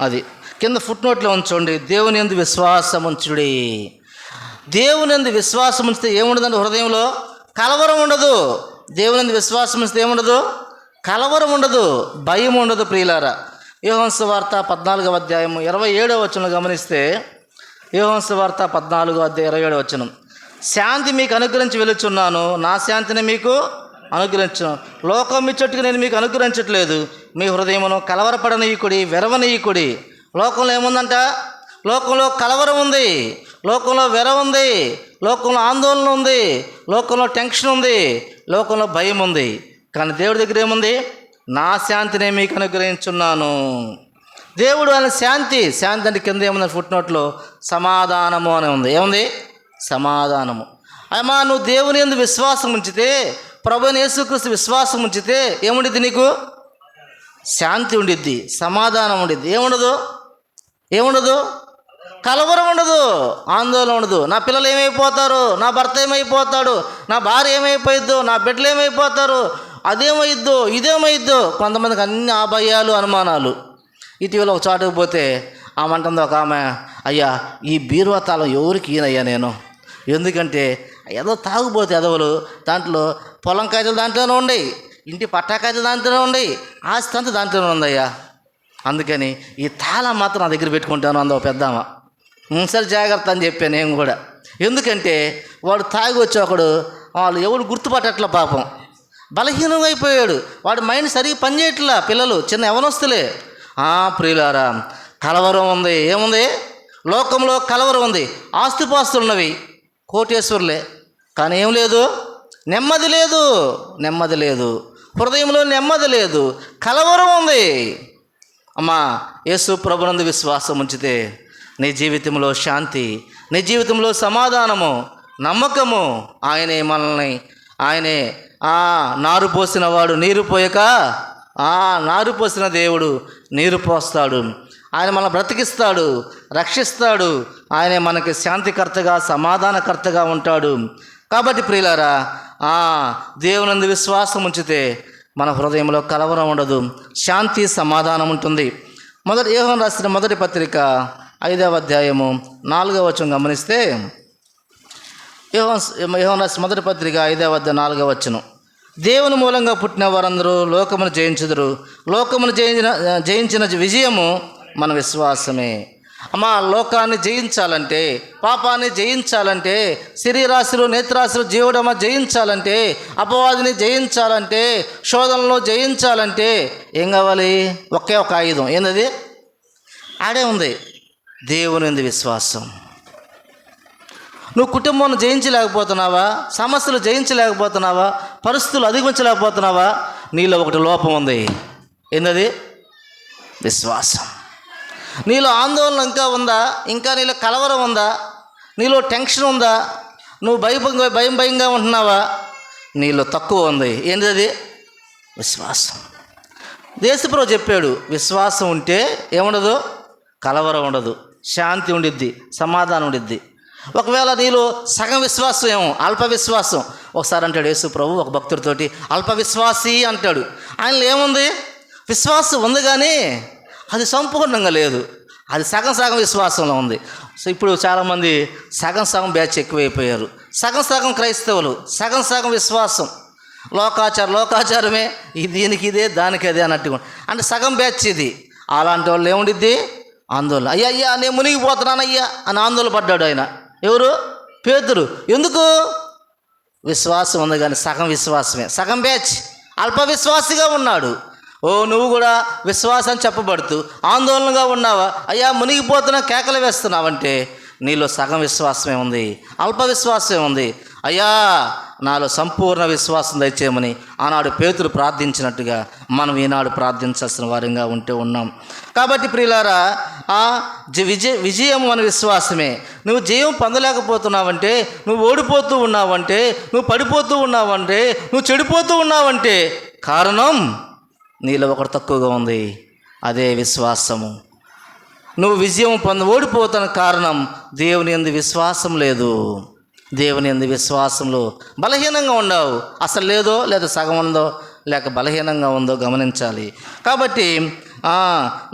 అది కింద ఫుట్ నోట్లో ఉంచండి. దేవుని యందు విశ్వాసం ఉంచుడి. దేవుని యందు విశ్వాసం ఉంచితే ఏముండదండి? హృదయంలో కలవరం ఉండదు. దేవుని యందు విశ్వాసం ఇస్తే ఏముండదు? కలవరం ఉండదు, భయం ఉండదు. ప్రియులారా, యోహాను సువార్త 14వ అధ్యాయము 27వ వచనం గమనిస్తే, యోహాను సువార్త 14వ అధ్యాయం 27వ వచనం, శాంతి మీకు అనుగ్రహించి వెలుచున్నాను, నా శాంతిని మీకు అనుగ్రహించను. లోకం ఇచ్చట్టుగా నేను మీకు అనుగ్రహించట్లేదు. మీ హృదయమును కలవరపడనీయకుడి, వెరవనీయకుడి. లోకంలో ఏముందంట? లోకంలో కలవరం ఉంది, లోకంలో వెర ఉంది, లోకంలో ఆందోళన ఉంది, లోకంలో టెన్షన్ ఉంది, లోకంలో భయం ఉంది. కానీ దేవుడి దగ్గర ఏముంది? నా శాంతినే మీకు అనుగ్రహించున్నాను. దేవుడు ఆయన శాంతి. శాంతి అంటే కింద ఏముంది? ఫుట్నోట్లో సమాధానము అని ఉంది. ఏముంది? సమాధానము. అమ్మా, నువ్వు దేవుని యందు విశ్వాసం ఉంచితే, ప్రభువైన యేసుక్రీస్తు విశ్వాసం ఉంచితే ఏముండిద్ది? నీకు శాంతి ఉండిద్ది, సమాధానం ఉండిద్ది. ఏముండదు? కలవరం ఉండదు, ఆందోళన ఉండదు. నా పిల్లలు ఏమైపోతారు, నా భర్త ఏమైపోతాడు, నా భార్య ఏమైపోయిద్దో, నా బిడ్డలు ఏమైపోతారు, అదేమైద్దో, ఇదేమైద్దో. కొంతమందికి అన్ని భయాలు, అనుమానాలు. ఇటీవల ఒక చోటుకు పోతే ఆమంటుంది ఒక ఆమె, అయ్యా ఈ బీరువా తాళం ఎవరికి ఈయనయ్యా నేను, ఎందుకంటే ఏదో తాగుపోతే ఎదవలు దాంట్లో పొలం కాయలు దాంట్లోనే ఉండయి, ఇంటి పట్టా కాయలు దాంట్లోనే ఉండయి, ఆస్తి అంతా దాంట్లోనే ఉందయ్యా, అందుకని ఈ తాళం మాత్రం నా దగ్గర పెట్టుకుంటాను అందో పెద్దామ. సరే జాగ్రత్త అని చెప్పాను నేను కూడా. ఎందుకంటే వాడు తాగి వచ్చి ఒకడు వాళ్ళు ఎవడు గుర్తుపట్టట్లా, పాపం బలహీనం అయిపోయాడు, వాడి మైండ్ సరిగ్గా పనిచేయట్లా. పిల్లలు చిన్న యవనస్తులే. ప్రియులారా, కలవరం ఉంది. ఏముంది? లోకంలో కలవరం ఉంది. ఆస్తిపాస్తులు ఉన్నవి, కోటేశ్వరులే, కానీ ఏం లేదు? నెమ్మది లేదు, హృదయంలో నెమ్మది లేదు, కలవరం ఉంది. అమ్మా, యేసు ప్రభునందు విశ్వాసం ఉంచితే నీ జీవితంలో శాంతి, నీ జీవితంలో సమాధానము, నమ్మకము. ఆయనే నారు పోసిన వాడు నీరు పోయక, నారు పోసిన దేవుడు నీరు పోస్తాడు. ఆయన మనల్ని బ్రతికిస్తాడు, రక్షిస్తాడు. ఆయనే మనకి శాంతికర్తగా, సమాధానకర్తగా ఉంటాడు. కాబట్టి ప్రియులారా, దేవునందు విశ్వాసం ఉంచితే మన హృదయంలో కలవరం ఉండదు, శాంతి, సమాధానం ఉంటుంది. యోహాను రాసిన మొదటి పత్రిక 5వ అధ్యాయము 4వ వచనం గమనిస్తే, యోహాను రాసిన మొదటి పత్రిక 5వ అధ్యాయం 4వ వచనం, దేవుని మూలంగా పుట్టిన వారందరూ లోకమును జయించుదురు, లోకమును జయించిన విజయము మన విశ్వాసమే. అమ్మా, లోకాన్ని జయించాలంటే, పాపాన్ని జయించాలంటే, శరీరాశులు, నేత్రాశులు, జీవుడమ్మ జయించాలంటే, అపవాదిని జయించాలంటే, శోధనలో జయించాలంటే ఏం కావాలి? ఒకే ఒక ఆయుధం. ఏందది? ఆడే ఉంది, దేవుని యందు విశ్వాసం. నువ్వు కుటుంబాన్ని జయించలేకపోతున్నావా? సమస్యలు జయించలేకపోతున్నావా? పరిస్థితులు అధిగమించలేకపోతున్నావా? నీలో ఒకటి లోపం ఉంది. ఏందది? విశ్వాసం. నీలో ఆందోళన ఇంకా ఉందా? ఇంకా నీలో కలవరం ఉందా? నీలో టెన్షన్ ఉందా? నువ్వు భయంగా ఉంటున్నావా? నీలో తక్కువ ఉంది. ఏంటది? విశ్వాసం. యేసుప్రభువు చెప్పాడు, విశ్వాసం ఉంటే ఏముండదు? కలవరం ఉండదు, శాంతి ఉండిద్ది, సమాధానం ఉండిద్ది. ఒకవేళ నీలో సగం విశ్వాసం ఏమో, అల్ప విశ్వాసం. ఒకసారి అంటాడు యేసుప్రభువు ఒక భక్తుడితోటి, అల్ప విశ్వాసి అంటాడు. ఆయనలో ఏముంది? విశ్వాసం ఉంది, కానీ అది సంపూర్ణంగా లేదు, అది సగం విశ్వాసంలో ఉంది. సో ఇప్పుడు చాలామంది సగం బ్యాచ్ ఎక్కువైపోయారు. సగం క్రైస్తవులు, సగం విశ్వాసం. లోకాచారమే, దీనికి ఇదే దానికి అదే అన్నట్టుగా, అంటే సగం బ్యాచ్ ఇది. అలాంటి వాళ్ళు ఏముండిద్ది? ఆందోళన. అయ్యా నేను మునిగిపోతున్నానయ్యా అని ఆందోళన పడ్డాడు ఆయన. ఎవరు? పేతురు. ఎందుకు? విశ్వాసం ఉంది, కానీ సగం విశ్వాసమే, సగం బ్యాచ్, అల్ప విశ్వాసిగా ఉన్నాడు. నువ్వు కూడా విశ్వాసం చెప్పబడుతూ ఆందోళనగా ఉన్నావా? అయ్యా మునిగిపోతున్నా, కేకలు వేస్తున్నావంటే నీలో సగం విశ్వాసమే ఉంది, అల్ప విశ్వాసమే ఉంది. అయ్యా నాలో సంపూర్ణ విశ్వాసం దయచేయమని ఆనాడు పేతురు ప్రార్థించినట్టుగా మనం ఈనాడు ప్రార్థించాల్సిన వారంగా ఉన్నాం. కాబట్టి ప్రియులారా, విజయం మన విశ్వాసమే. నువ్వు జయం పొందలేకపోతున్నావంటే, నువ్వు ఓడిపోతూ ఉన్నావంటే, నువ్వు పడిపోతూ ఉన్నావంటే, నువ్వు చెడిపోతూ ఉన్నావంటే కారణం నీలో ఒకటి తక్కువగా ఉంది, అదే విశ్వాసము. నువ్వు విజయం ఓడిపోతున్న కారణం దేవుని యందు విశ్వాసం లేదు. దేవుని యందు విశ్వాసంలో బలహీనంగా ఉండవు. అసలు లేదా సగం ఉందో, లేక బలహీనంగా ఉందో గమనించాలి. కాబట్టి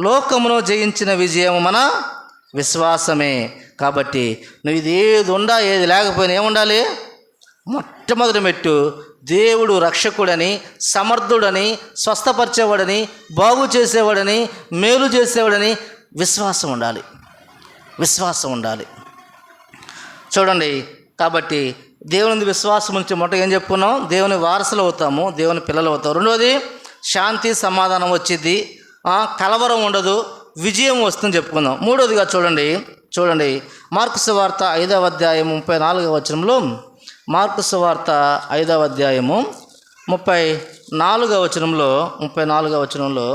లోకమును జయించిన విజయం మన విశ్వాసమే. కాబట్టి నువ్వు ఇది ఏది ఉండా ఏది లేకపోయినా ఏముండాలి? మొట్టమొదటి మెట్టు దేవుడు రక్షకుడని, సమర్థుడని, స్వస్థపరిచేవాడని, బాగు చేసేవాడని, మేలు చేసేవాడని విశ్వాసం ఉండాలి. విశ్వాసం ఉండాలి. చూడండి, కాబట్టి దేవుని విశ్వాసం నుంచి మొట్ట ఏం చెప్పుకున్నాం? దేవుని వారసులు అవుతాము, దేవుని పిల్లలు అవుతాం. రెండోది శాంతి సమాధానం వచ్చింది, కలవరం ఉండదు, విజయం వస్తుందని చెప్పుకుందాం. మూడోదిగా చూడండి మార్కు సువార్త 5వ అధ్యాయం 34వ వచనంలో, మార్కు సువార్త 5వ అధ్యాయము 34వ వచనంలో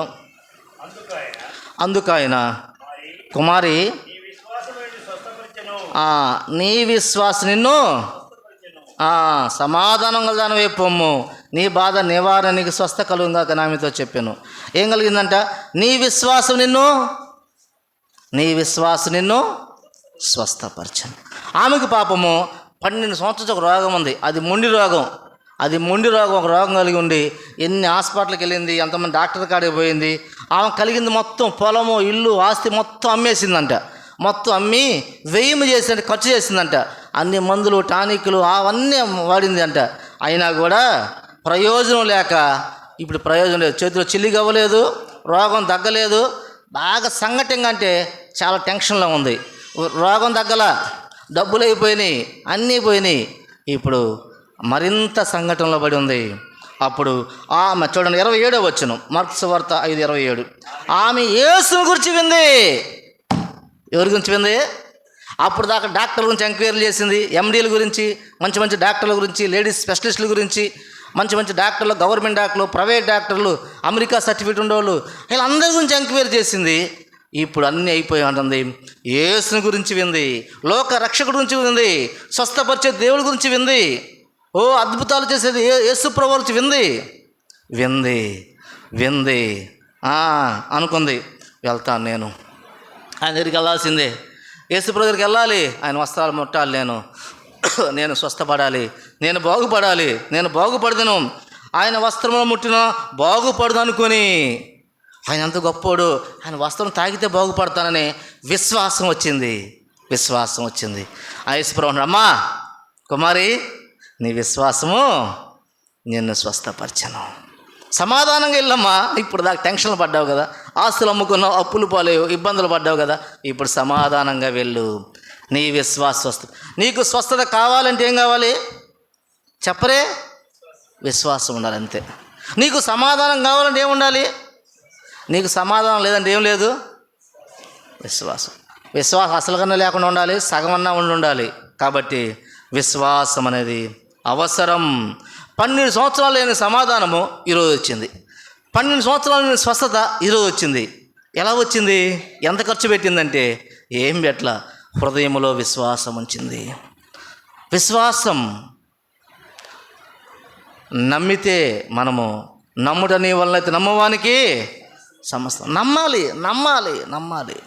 అందుకాయన కుమారి నీ విశ్వాసం నిన్ను సమాధానం కలదానవే పొమ్ము, నీ బాధ నివారణ, నీకు స్వస్థ కలుగుగాక నా మీతో చెప్పాను. ఏం కలిగిందంట? నీ విశ్వాసం నిన్ను స్వస్థపరచను. ఆమెకు పాపము 12 సంవత్సరాలు ఒక రోగం ఉంది. అది మొండి రోగం. ఒక రోగం కలిగి ఉండి ఎన్ని హాస్పిటల్కి వెళ్ళింది, ఎంతమంది డాక్టర్ కాడికి పోయింది. ఆమె కలిగింది మొత్తం పొలము, ఇల్లు, ఆస్తి మొత్తం అమ్మేసిందంట. మొత్తం అమ్మి వ్యయం చేసి ఖర్చు చేసిందంట. అన్ని మందులు, టానిక్లు అవన్నీ వాడింది అంట. అయినా కూడా ప్రయోజనం లేక, ఇప్పుడు ప్రయోజనం లేదు, చేతిలో చిల్లిగా అవ్వలేదు, రోగం తగ్గలేదు, బాగా సంఘటంగా అంటే చాలా టెన్షన్లో ఉంది. రోగం తగ్గల, డబ్బులు అయిపోయినాయి, అన్నీ పోయినాయి. ఇప్పుడు మరింత సంఘటనలో పడి ఉంది. అప్పుడు ఆమె చూడండి 27వ వచనం, మార్కు సువార్త 5:27. ఆమె యేసుని గురించి వింది. ఎవరి గురించి వింది? అప్పుడు దాకా డాక్టర్ల గురించి ఎంక్వైరీ చేసింది, ఎండీల గురించి, మంచి డాక్టర్ల గురించి, లేడీస్ స్పెషలిస్టుల గురించి, మంచి డాక్టర్లు, గవర్నమెంట్ డాక్టర్లు, ప్రైవేట్ డాక్టర్లు, అమెరికా సర్టిఫికేట్ ఉండేవాళ్ళు, వీళ్ళందరి గురించి ఎంక్వైరీ చేసింది. ఇప్పుడు అన్నీ అయిపోయి అంటుంది. యేసుని గురించి వింది, లోక రక్షకుడి గురించి వింది, స్వస్థపరిచే దేవుడి గురించి వింది, అద్భుతాలు చేసేది యేసు ప్రభువు గురించి వింది అనుకుంది. వెళ్తాను నేను, ఆయన దగ్గరికి వెళ్ళాల్సిందే, యేసు ప్రభు దగ్గరికి వెళ్ళాలి, ఆయన వస్త్రాలు ముట్టాలి, నేను స్వస్థపడాలి, నేను బాగుపడాలి, నేను బాగుపడదును, ఆయన వస్త్రంలో ముట్టినా బాగుపడదు అనుకొని, ఆయన అంత గొప్పోడు, ఆయన వస్త్రం తాగితే బాగుపడతానని విశ్వాసం వచ్చింది. ఆ యేసు ప్రభు అన్నాడు, అమ్మా కుమారి, నీ విశ్వాసము నిన్ను స్వస్థపరచను, సమాధానంగా వెళ్ళమ్మా. ఇప్పుడు దాకా టెన్షన్లు పడ్డావు కదా, ఆస్తులు అమ్ముకున్నావు, అప్పులు పాలేవు, ఇబ్బందులు పడ్డావు కదా, ఇప్పుడు సమాధానంగా వెళ్ళు, నీ విశ్వాసం. నీకు స్వస్థత కావాలంటే ఏం కావాలి చెప్పరే? విశ్వాసం ఉండాలి, అంతే. నీకు సమాధానం కావాలంటే ఏముండాలి? నీకు సమాధానం లేదంటే ఏం లేదు? విశ్వాసం అసలు కన్నా లేకుండా ఉండాలి, సగమన్నా ఉండాలి. కాబట్టి విశ్వాసం అనేది అవసరం. 12 సంవత్సరాలు లేని సమాధానము ఈరోజు వచ్చింది. 12 సంవత్సరాలు లేని స్వస్థత ఈరోజు వచ్చింది. ఎలా వచ్చింది? ఎంత ఖర్చు పెట్టిందంటే ఏం పెట్టలా, హృదయంలో విశ్వాసం ఉంచింది. విశ్వాసం నమ్మితే మనము, నమ్ముట నీ వలన అయితే నమ్మవానికి సమస్తం. నమ్మాలి.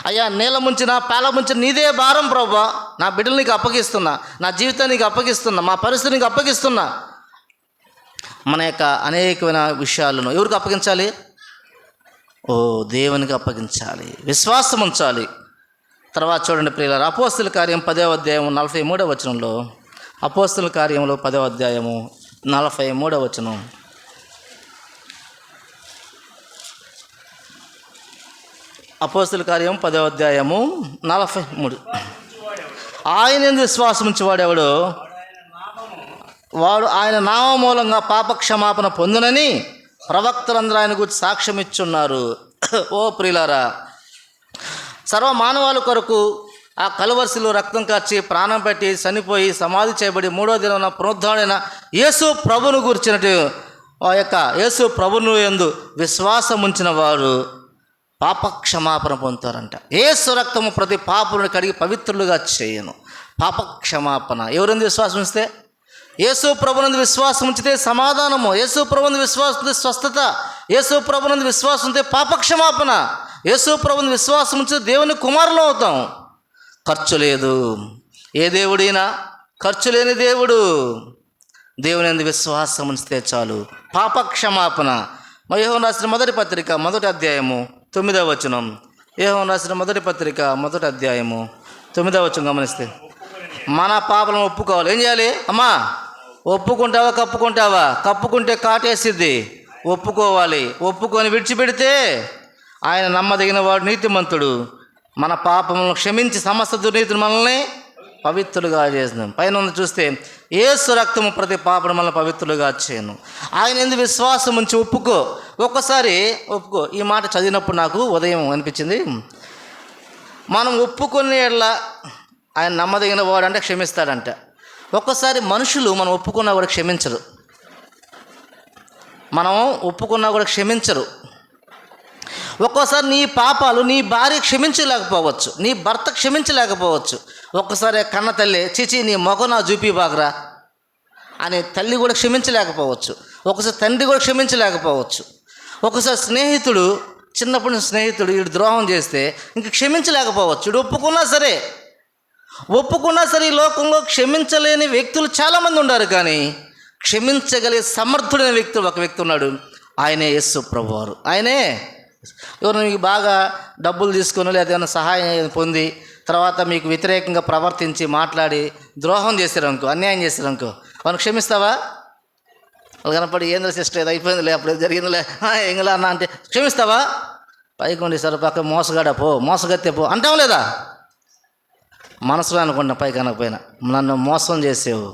అయ్యా, నీళ్ళ ముంచిన పాల ముంచిన నీదే భారం ప్రభువా, నా బిడ్డలు నీకు అప్పగిస్తున్నా, నా జీవితాన్ని నీకు అప్పగిస్తున్నా, మా పరిస్థితి నీకు అప్పగిస్తున్నా. మన యొక్క అనేకమైన విషయాలను ఎవరికి అప్పగించాలి? దేవునికి అప్పగించాలి, విశ్వాసం ఉంచాలి. తర్వాత చూడండి ప్రియులారా, అపోస్తలుల కార్యం 10వ అధ్యాయం 43వ వచనంలో, అపోస్తలుల కార్యంలో 10వ అధ్యాయము 43వ వచనం, అపోస్తలుల కార్యం 10వ అధ్యాయము 43. ఆయన యందు విశ్వాసం ఉంచేవాడెవడో వాడు ఆయన నామ మూలంగా పాపక్షమాపణ పొందునని ప్రవక్తలందరూ ఆయన గురించి సాక్ష్యం ఇచ్చున్నారు. ఓ ప్రియులారా, సర్వ మానవాళి కొరకు ఆ కలువరిశిలో రక్తం కార్చి ప్రాణం పెట్టి చనిపోయి సమాధి చేయబడి 3వ దినమున పునరుద్ధరణైన యేసు ప్రభువును గురించినట్టు ఆ యొక్క యేసు ప్రభువును యందు విశ్వాసం ఉంచిన వారు పాపక్షమాపణ పొందుతారంట. యేసు రక్తము ప్రతి పాపులను కడిగి పవిత్రులుగా చేయను. పాపక్షమాపణ ఎవరందు విశ్వాసం ఉంచితే? యేసు ప్రభునందు విశ్వాసం ఉంచితే సమాధానము, యేసు ప్రభునందు విశ్వాసం ఉంచితే స్వస్థత, యేసు ప్రభునందు విశ్వాసం ఉంచితే పాపక్షమాపణ, యేసు ప్రభునందు విశ్వాసం ఉంచితే దేవుని కుమారులు అవుతాం. ఖర్చు లేదు. ఏ దేవుడైనా ఖర్చు లేని దేవుడు. దేవుని యందు విశ్వాసం ఉంచితే చాలు. పాపక్షమాపణ. యోహాను రాసిన మొదటి పత్రిక 1వ అధ్యాయము 9వ వచనం. యోహాను రాసిన మొదటి పత్రిక 1వ అధ్యాయము 9వ వచనం గమనిస్తే, మన పాపలను ఒప్పుకోవాలి. ఏం చేయాలి? అమ్మా ఒప్పుకుంటావా కప్పుకుంటావా? కప్పుకుంటే కాటేసిద్ది. ఒప్పుకోవాలి. ఒప్పుకొని విడిచిపెడితే ఆయన నమ్మదగిన వాడు, నీతిమంతుడు. మన పాపములను క్షమించి సమస్త దుర్నీతిని మనల్ని పవిత్రులుగా చేసినాం. పైన ఉంది చూస్తే, యేసు రక్తము ప్రతి పాపను మనల్ని పవిత్రులుగా చేయను. ఆయన ఎందుకు విశ్వాసం ఉంచి ఒప్పుకో. ఒక్కసారి ఒప్పుకో. ఈ మాట చదివినప్పుడు నాకు ఉదయం అనిపించింది, మనం ఒప్పుకునే ఆయన నమ్మదగిన వాడు అంటే క్షమిస్తాడంట. ఒక్కసారి మనుషులు మనం ఒప్పుకున్నా కూడా క్షమించరు. మనం ఒప్పుకున్నా కూడా క్షమించరు. ఒక్కోసారి నీ పాపాలు నీ భార్య క్షమించలేకపోవచ్చు, నీ భర్త క్షమించలేకపోవచ్చు. ఒక్కసారి కన్న తల్లి చిచి నీ మొగ నా చూపి బాగరా అని తల్లి కూడా క్షమించలేకపోవచ్చు. ఒకసారి తండ్రి కూడా క్షమించలేకపోవచ్చు. ఒకసారి స్నేహితుడు, చిన్నప్పటి నుంచి స్నేహితుడు వీడు ద్రోహం చేస్తే ఇంక క్షమించలేకపోవచ్చు. వీడు ఒప్పుకున్నా సరే ఈ లోకంలో క్షమించలేని వ్యక్తులు చాలామంది ఉన్నారు. కానీ క్షమించగలిగే సమర్థుడైన వ్యక్తులు ఒక వ్యక్తి ఉన్నాడు. ఆయనే యేసు ప్రభువారు. ఆయనే ఎవరు మీకు బాగా డబ్బులు తీసుకుని లేదా ఏదైనా సహాయం పొంది తర్వాత మీకు వ్యతిరేకంగా ప్రవర్తించి మాట్లాడి ద్రోహం చేశారనుకో, అన్యాయం చేశారనుకో, వాళ్ళని క్షమిస్తావా? వాళ్ళు కనపడి ఏందో సిస్టర్ ఏదో అయిపోయిందిలే, అప్పుడు జరిగిందిలే, ఎంగలా అన్న అంటే క్షమిస్తావా? పైకి ఉండి సరే పక్క మోసగాడా పో, మోసగత్తే పో అంటాం లేదా? మనసులో అనుకుంటా పైకి అనకపోయినా, నన్ను మోసం చేసేవు.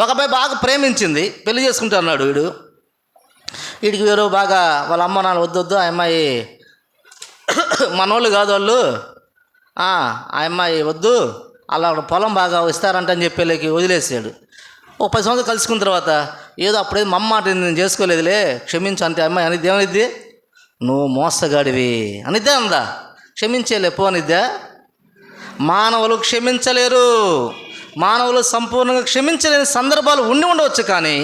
ఒక అబ్బాయి బాగా ప్రేమించింది, పెళ్లి చేసుకుంటా అన్నాడు. వీడికి ఎవరో బాగా వాళ్ళ అమ్మ నాన్న వద్దొద్దు, ఆ అమ్మాయి మనోళ్ళు కాదు వాళ్ళు, ఆ అమ్మాయి వద్దు, అలా పొలం బాగా ఇస్తారంట అని చెప్పేళ్ళకి వదిలేసాడు. ఒక 10 సంవత్సరాలు కలుసుకున్న తర్వాత ఏదో అప్పుడేది మా మాట నేను చేసుకోలేదులే క్షమించు అంటే అమ్మాయి అనిద్ది. ఏమనిద్ది? నువ్వు మోసగాడివి అనిద్దా? అందా క్షమించేలే పో అనిద్దా? మానవులు క్షమించలేరు. మానవులు సంపూర్ణంగా క్షమించలేని సందర్భాలు ఉండవచ్చు. కానీ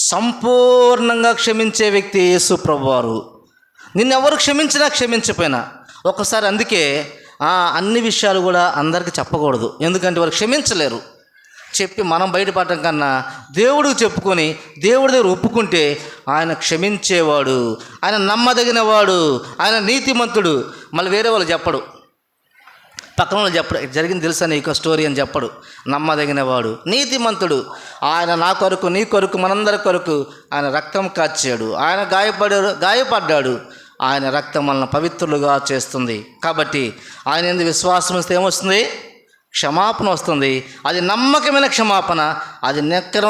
సంపూర్ణంగా క్షమించే వ్యక్తి యేసు ప్రభువారు. నిన్నెవరు క్షమించినా క్షమించపోయినా ఒకసారి. అందుకే అన్ని విషయాలు కూడా అందరికీ చెప్పకూడదు, ఎందుకంటే వారు క్షమించలేరు. చెప్పి మనం బయటపడటం కన్నా దేవుడికి చెప్పుకొని దేవుడి దగ్గర ఒప్పుకుంటే ఆయన క్షమించేవాడు, ఆయన నమ్మదగినవాడు, ఆయన నీతిమంతుడు. మళ్ళీ వేరే వాళ్ళు చెప్పడు, పక్కన వాళ్ళు చెప్పడు, జరిగింది తెలుసా నీకు స్టోరీ అని చెప్పడు. నమ్మదగినవాడు, నీతిమంతుడు. ఆయన నా కొరకు నీ కొరకు మనందరి కొరకు ఆయన రక్తం కాచాడు. ఆయన గాయపడ్డాడు. ఆయన రక్తం మనల్ని పవిత్రులుగా చేస్తుంది. కాబట్టి ఆయన ఎందుకు విశ్వాసం వస్తే ఏమొస్తుంది? క్షమాపణ వస్తుంది. అది నమ్మకమైన క్షమాపణ, అది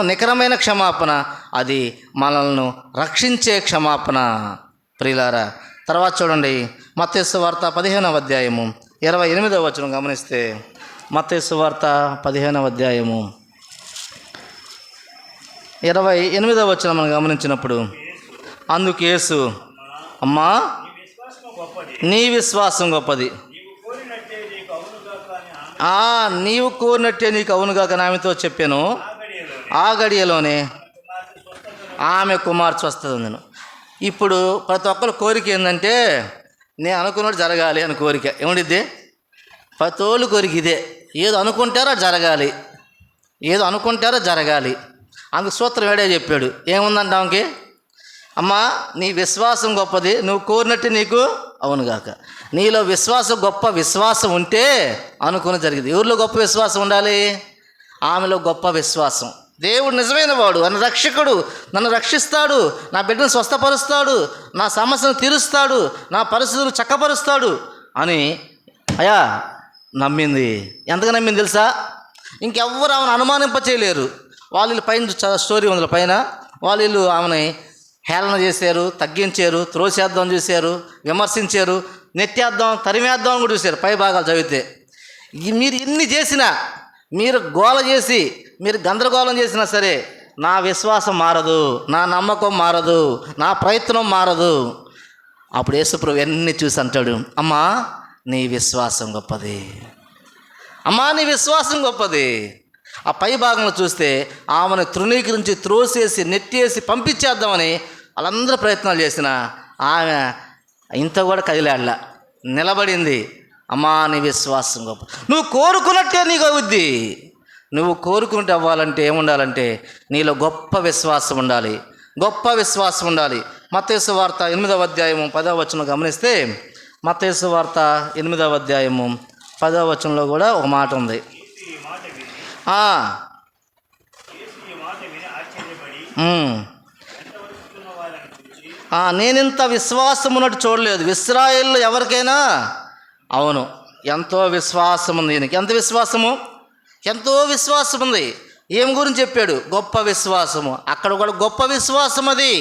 నికరమైన క్షమాపణ, అది మనల్ని రక్షించే క్షమాపణ. ప్రియులారా, తర్వాత చూడండి, మత్తయి సువార్త 15వ అధ్యాయము 28వ వచనం గమనిస్తే, మత్తయి సువార్త 15వ అధ్యాయము 28వ వచనం మనం గమనించినప్పుడు, అందుకు యేసు, అమ్మా నీ విశ్వాసం గొప్పది, నీవు కోరినట్టే నీకు అవునుగాక ఆమెతో చెప్పాను. ఆ గడియలోనే ఆమె కుమార్తె స్వస్థత. ఇప్పుడు ప్రతి ఒక్కరి కోరిక ఏంటంటే నేను అనుకున్నట్టు జరగాలి అని కోరిక. ఏముండిద్ది? ప్రతి ఒళ్ళు కోరిక ఇదే, ఏదో అనుకుంటారో జరగాలి, ఏదో అనుకుంటారో జరగాలి. అందుకు సూత్రం వేడే చెప్పాడు. ఏముందంట ఆమెకి? అమ్మా నీ విశ్వాసం గొప్పది, నువ్వు కోరినట్టు నీకు అవునుగాక. నీలో గొప్ప విశ్వాసం ఉంటే అనుకుని జరిగింది. ఎవరిలో గొప్ప విశ్వాసం ఉండాలి? ఆమెలో గొప్ప విశ్వాసం. దేవుడు నిజమైన వాడు, నన్ను రక్షకుడు, నన్ను రక్షిస్తాడు, నా బిడ్డను స్వస్థపరుస్తాడు, నా సమస్యను తీరుస్తాడు, నా పరిస్థితులు చక్కపరుస్తాడు అని అయ్యా నమ్మింది. ఎంతగా నమ్మింది తెలుసా? ఇంకెవ్వరు ఆమెను అనుమానింపచేయలేరు. వాళ్ళు పైన స్టోరీ ఉంది, పైన వాళ్ళు ఆమెని హేళన చేశారు, తగ్గించారు, త్రోసేద్దాం చూశారు, విమర్శించారు, నెట్టేద్దాం, తరిమేద్దాం కూడా చూశారు. పై భాగాలు చదివితే మీరు ఎన్ని చేసినా, మీరు గోల చేసి మీరు గందరగోళం చేసినా సరే నా విశ్వాసం మారదు, నా నమ్మకం మారదు, నా ప్రయత్నం మారదు. అప్పుడు యేసుప్రభు ఎన్ని చూసి అంటాడు, అమ్మా నీ విశ్వాసం గొప్పది, అమ్మా నీ విశ్వాసం గొప్పది. ఆ పై భాగంలో చూస్తే ఆమెను తృణీకరించి త్రోసేసి నెట్టేసి పంపించేద్దామని వాళ్ళందరూ ప్రయత్నాలు చేసిన ఆమె ఇంత కూడా కదిలాడలా, నిలబడింది. అమ్మా నీ విశ్వాసం గొప్ప. నువ్వు కోరుకున్నట్టే నీకు అవుద్ది. నువ్వు కోరుకుంటే అవ్వాలంటే ఏముండాలంటే నీలో గొప్ప విశ్వాసం ఉండాలి, గొప్ప విశ్వాసం ఉండాలి. మత్తయి సువార్త 8వ అధ్యాయము 10వ వచనం గమనిస్తే, మత్తయి సువార్త 8వ అధ్యాయము 10వ వచనంలో కూడా ఒక మాట ఉంది. ఆ, ఉమ్. నేనింత విశ్వాసం ఉన్నట్టు చూడలేదు. ఇశ్రాయేల్లో ఎవరికైనా అవును ఎంతో విశ్వాసం ఉంది. ఈయనకి ఎంత విశ్వాసము? ఎంతో విశ్వాసం ఉంది. ఏం గురించి చెప్పాడు? గొప్ప విశ్వాసము. అక్కడ కూడా గొప్ప విశ్వాసం అది.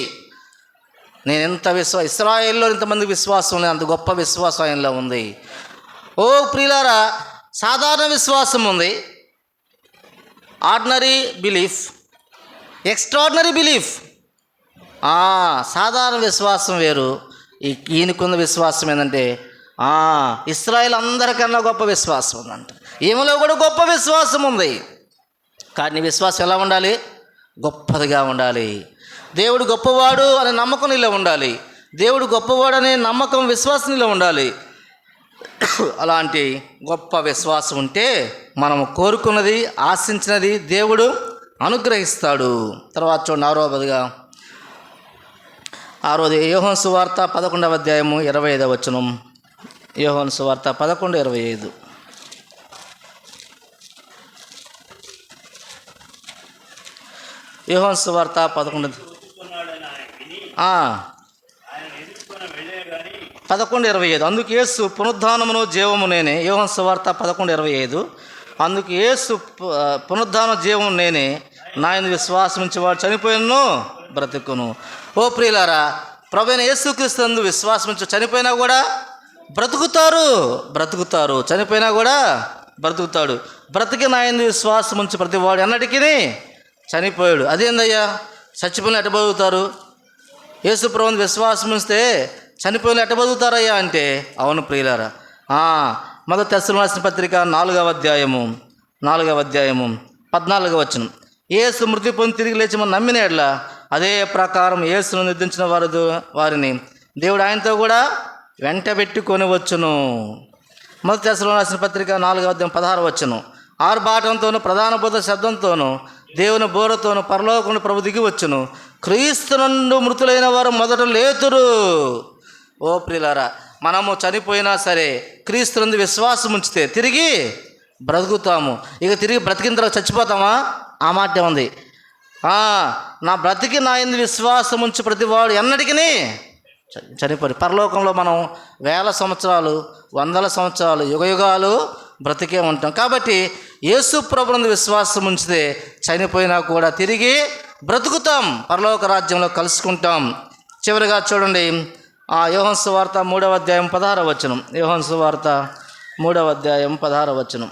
నేను ఎంత ఇశ్రాయేల్లో ఇంతమంది విశ్వాసం ఉంది, అంత గొప్ప విశ్వాసం ఆయనలో ఉంది. ఓ ప్రియులారా, సాధారణ విశ్వాసం ఉంది, ఆర్డినరీ బిలీఫ్, ఎక్స్ట్రాడినరీ బిలీఫ్. సాధారణ విశ్వాసం వేరు, ఈయనకున్న విశ్వాసం ఏంటంటే ఇశ్రాయేల్ అందరికన్నా గొప్ప విశ్వాసం ఉందంట. ఈమెలో కూడా గొప్ప విశ్వాసం ఉంది. కానీ విశ్వాసం ఎలా ఉండాలి? గొప్పదిగా ఉండాలి. దేవుడు గొప్పవాడు అనే నమ్మకం నీలో ఉండాలి. దేవుడు గొప్పవాడు అనే నమ్మకం విశ్వాసం నీలో ఉండాలి. అలాంటి గొప్ప విశ్వాసం ఉంటే మనము కోరుకున్నది, ఆశించినది దేవుడు అనుగ్రహిస్తాడు. తర్వాత చూడండి, ఆరోది యోహాను సువార్త 11వ అధ్యాయము 25వ వచనం. యోహాను సువార్త 11:25. యోహాను సువార్త 11:25. అందుకు యేసు పునరుద్ధానమును జీవము నేనే. యోహాను సువార్త 11:25. అందుకు యేసు పునరుద్ధాన జీవము నేనే, నా యందు విశ్వాసం ఉంచి వాడు చనిపోయినను బ్రతుకును. ఓ ప్రియులారా, ప్రభువైన యేసుక్రీస్తు యందు విశ్వాసం ఉంచి చనిపోయినా కూడా బ్రతుకుతారు. చనిపోయినా కూడా బ్రతుకుతాడు. బ్రతికి నా యందు విశ్వాసం ఉంచి ప్రతి వాడు ఎన్నటికీ చనిపోయాడు. అదేందయ్యా, చచ్చిపోయిన ఎట్ట బతుకుతారు? యేసు ప్రభువుని విశ్వాసం ఉంచితే చనిపోయిన ఎట్ట బతుకుతారయ్యా అంటే, అవును ప్రియులారా, మొదటి తెస్సలోనికీయులకు పత్రిక 4వ అధ్యాయము 14వ వచనం. యేసు మృతి పొంది తిరిగి లేచి మనం నమ్మిన ఎడల అదే ప్రకారం యేసును నిర్దించిన వారిని దేవుడు ఆయనతో కూడా వెంట పెట్టుకొని వచ్చును. మొదటి తెస్సలోనికీయులకు పత్రిక 4వ అధ్యాయం 16వ వచనం. ఆర్భాటంతోనూ ప్రధాన బోధ శబ్దంతోనూ దేవుని బోరతోనూ పరలోకమును ప్రభు దిగి వచ్చును. క్రీస్తు నందు మృతులైన వారు మొదట లేతురు. ఓ ప్రియులారా, మనము చనిపోయినా సరే క్రీస్తు నందు విశ్వాసం ఉంచితే తిరిగి బ్రతుకుతాము. ఇక తిరిగి బ్రతికిన తర్వాత చచ్చిపోతామా? ఆ మాట ఉంది. నా బ్రతికి నా యందు విశ్వాసం ఉంచి ప్రతివాడు ఎన్నటికీ చనిపోయి పరలోకంలో మనం వేల సంవత్సరాలు, వందల సంవత్సరాలు, యుగయుగాలు బ్రతికే ఉంటాం. కాబట్టి యేసు ప్రభువునందు విశ్వాసం ఉంచితే చనిపోయినా కూడా తిరిగి బ్రతుకుతాం, పరలోక రాజ్యంలో కలుసుకుంటాం. చివరిగా చూడండి, యోహాను సువార్త 3వ అధ్యాయం 16వ వచనం. యోహాను సువార్త 3వ అధ్యాయం 16వ వచనం.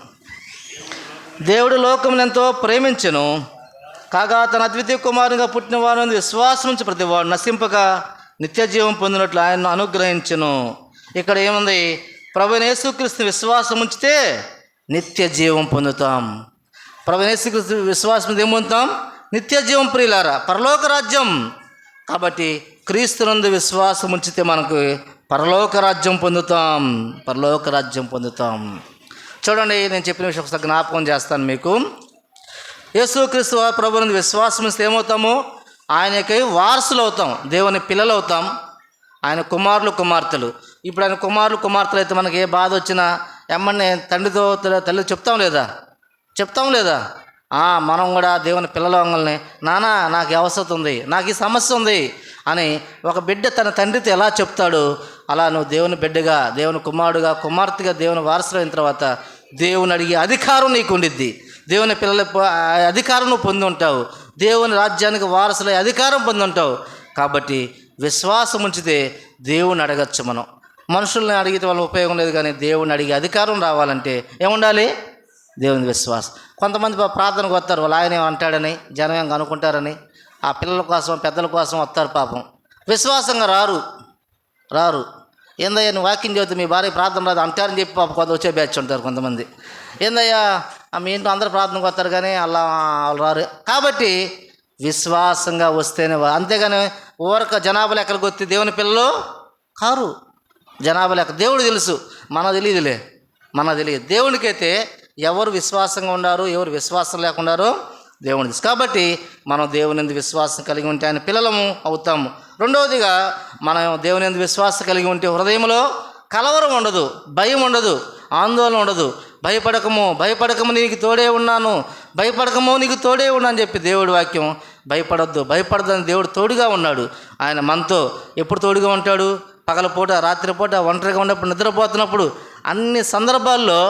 దేవుడు లోకమును ఎంతో ప్రేమించెను, కాగా తన అద్వితీయ కుమారునిగా పుట్టిన వారిని విశ్వాసం నుంచి ప్రతివాడు నశింపక నిత్య జీవం పొందినట్లు ఆయన్ను అనుగ్రహించెను. ఇక్కడ ఏముంది? ప్రభువైన యేసుక్రీస్తు విశ్వాసం ఉంచితే నిత్య జీవం పొందుతాం. ప్రభువైన యేసుక్రీస్తు విశ్వాసం ఏం పొందుతాం? నిత్య జీవం. ప్రియులారా, పరలోక రాజ్యం. కాబట్టి క్రీస్తునందు విశ్వాసం ఉంచితే మనకు పరలోక రాజ్యం పొందుతాం. చూడండి, నేను చెప్పిన విషయం ఒకసారి జ్ఞాపకం చేస్తాను మీకు. యేసుక్రీస్తు ప్రభువునందు విశ్వాసం ఉంచితే ఏమవుతాము? ఆయనకి వారసులు అవుతాం, దేవుని పిల్లలు అవుతాం, ఆయన కుమారులు కుమార్తెలు. ఇప్పుడు ఆయన కుమారులు కుమార్తెలు అయితే మనకి ఏ బాధ వచ్చినా ఎమ్మని తండ్రితో తల్లి చెప్తాం లేదా? మనం కూడా దేవుని పిల్లల వంగల్ని, నానా నాకు ఈ అవసరం ఉంది, నాకు ఈ సమస్య ఉంది అని ఒక బిడ్డ తన తండ్రితో ఎలా చెప్తాడు, అలా నువ్వు దేవుని బిడ్డగా, దేవుని కుమారుడుగా, కుమార్తెగా, దేవుని వారసులు అయిన తర్వాత దేవుని అడిగే అధికారం నీకు ఉండిద్ది. దేవుని పిల్లల అధికారం నువ్వు పొంది ఉంటావు. దేవుని రాజ్యానికి వారసులై అధికారం పొంది ఉంటావు. కాబట్టి విశ్వాసం ఉంచితే దేవుని అడగచ్చు. మనం మనుషుల్ని అడిగితే వాళ్ళ ఉపయోగం లేదు, కానీ దేవుని అడిగే అధికారం రావాలంటే ఏముండాలి? దేవుని విశ్వాసం. కొంతమంది ప్రార్థనకు వస్తారు, వాళ్ళు ఆయన అంటాడని జనం అనుకుంటారని, ఆ పిల్లల కోసం పెద్దల కోసం వస్తారు. పాపం విశ్వాసంగా రారు. ఏందయ్యా నువ్వు వాక్యం చెబుతూ మీ భార్య ప్రార్థన రాదు అంటారని చెప్పి పాపం కొంత వచ్చే బ్యాచ్ ఉంటారు కొంతమంది. ఏందయ్యా మీ ఇంట్లో అందరూ ప్రార్థనకు వస్తారు కానీ అలా వాళ్ళు రారు. కాబట్టి విశ్వాసంగా వస్తేనే, అంతేగాని ఊరక జనాభా లెక్కలకు వస్తే దేవుని పిల్లలు కారు. జనాభా లెక్క దేవుడు తెలుసు, మనకు తెలియదు. దేవునికైతే ఎవరు విశ్వాసంగా ఉన్నారు, ఎవరు విశ్వాసం లేకున్నారో దేవుని తెలుసు. కాబట్టి మనం దేవుని యందు విశ్వాసం కలిగి ఉంటే ఆయన పిల్లలము అవుతాము. రెండవదిగా, మనం దేవుని యందు విశ్వాసం కలిగి ఉంటే హృదయంలో కలవరం ఉండదు, భయం ఉండదు, ఆందోళన ఉండదు. భయపడకము నీకు తోడే ఉన్నాను, భయపడకము, నీకు తోడే ఉండు అని చెప్పి దేవుడి వాక్యం. భయపడద్దని దేవుడు తోడుగా ఉన్నాడు. ఆయన మనతో ఎప్పుడు తోడుగా ఉంటాడు? పగలపూట, రాత్రిపూట, ఒంటరిగా ఉన్నప్పుడు, నిద్రపోతున్నప్పుడు, అన్ని సందర్భాల్లో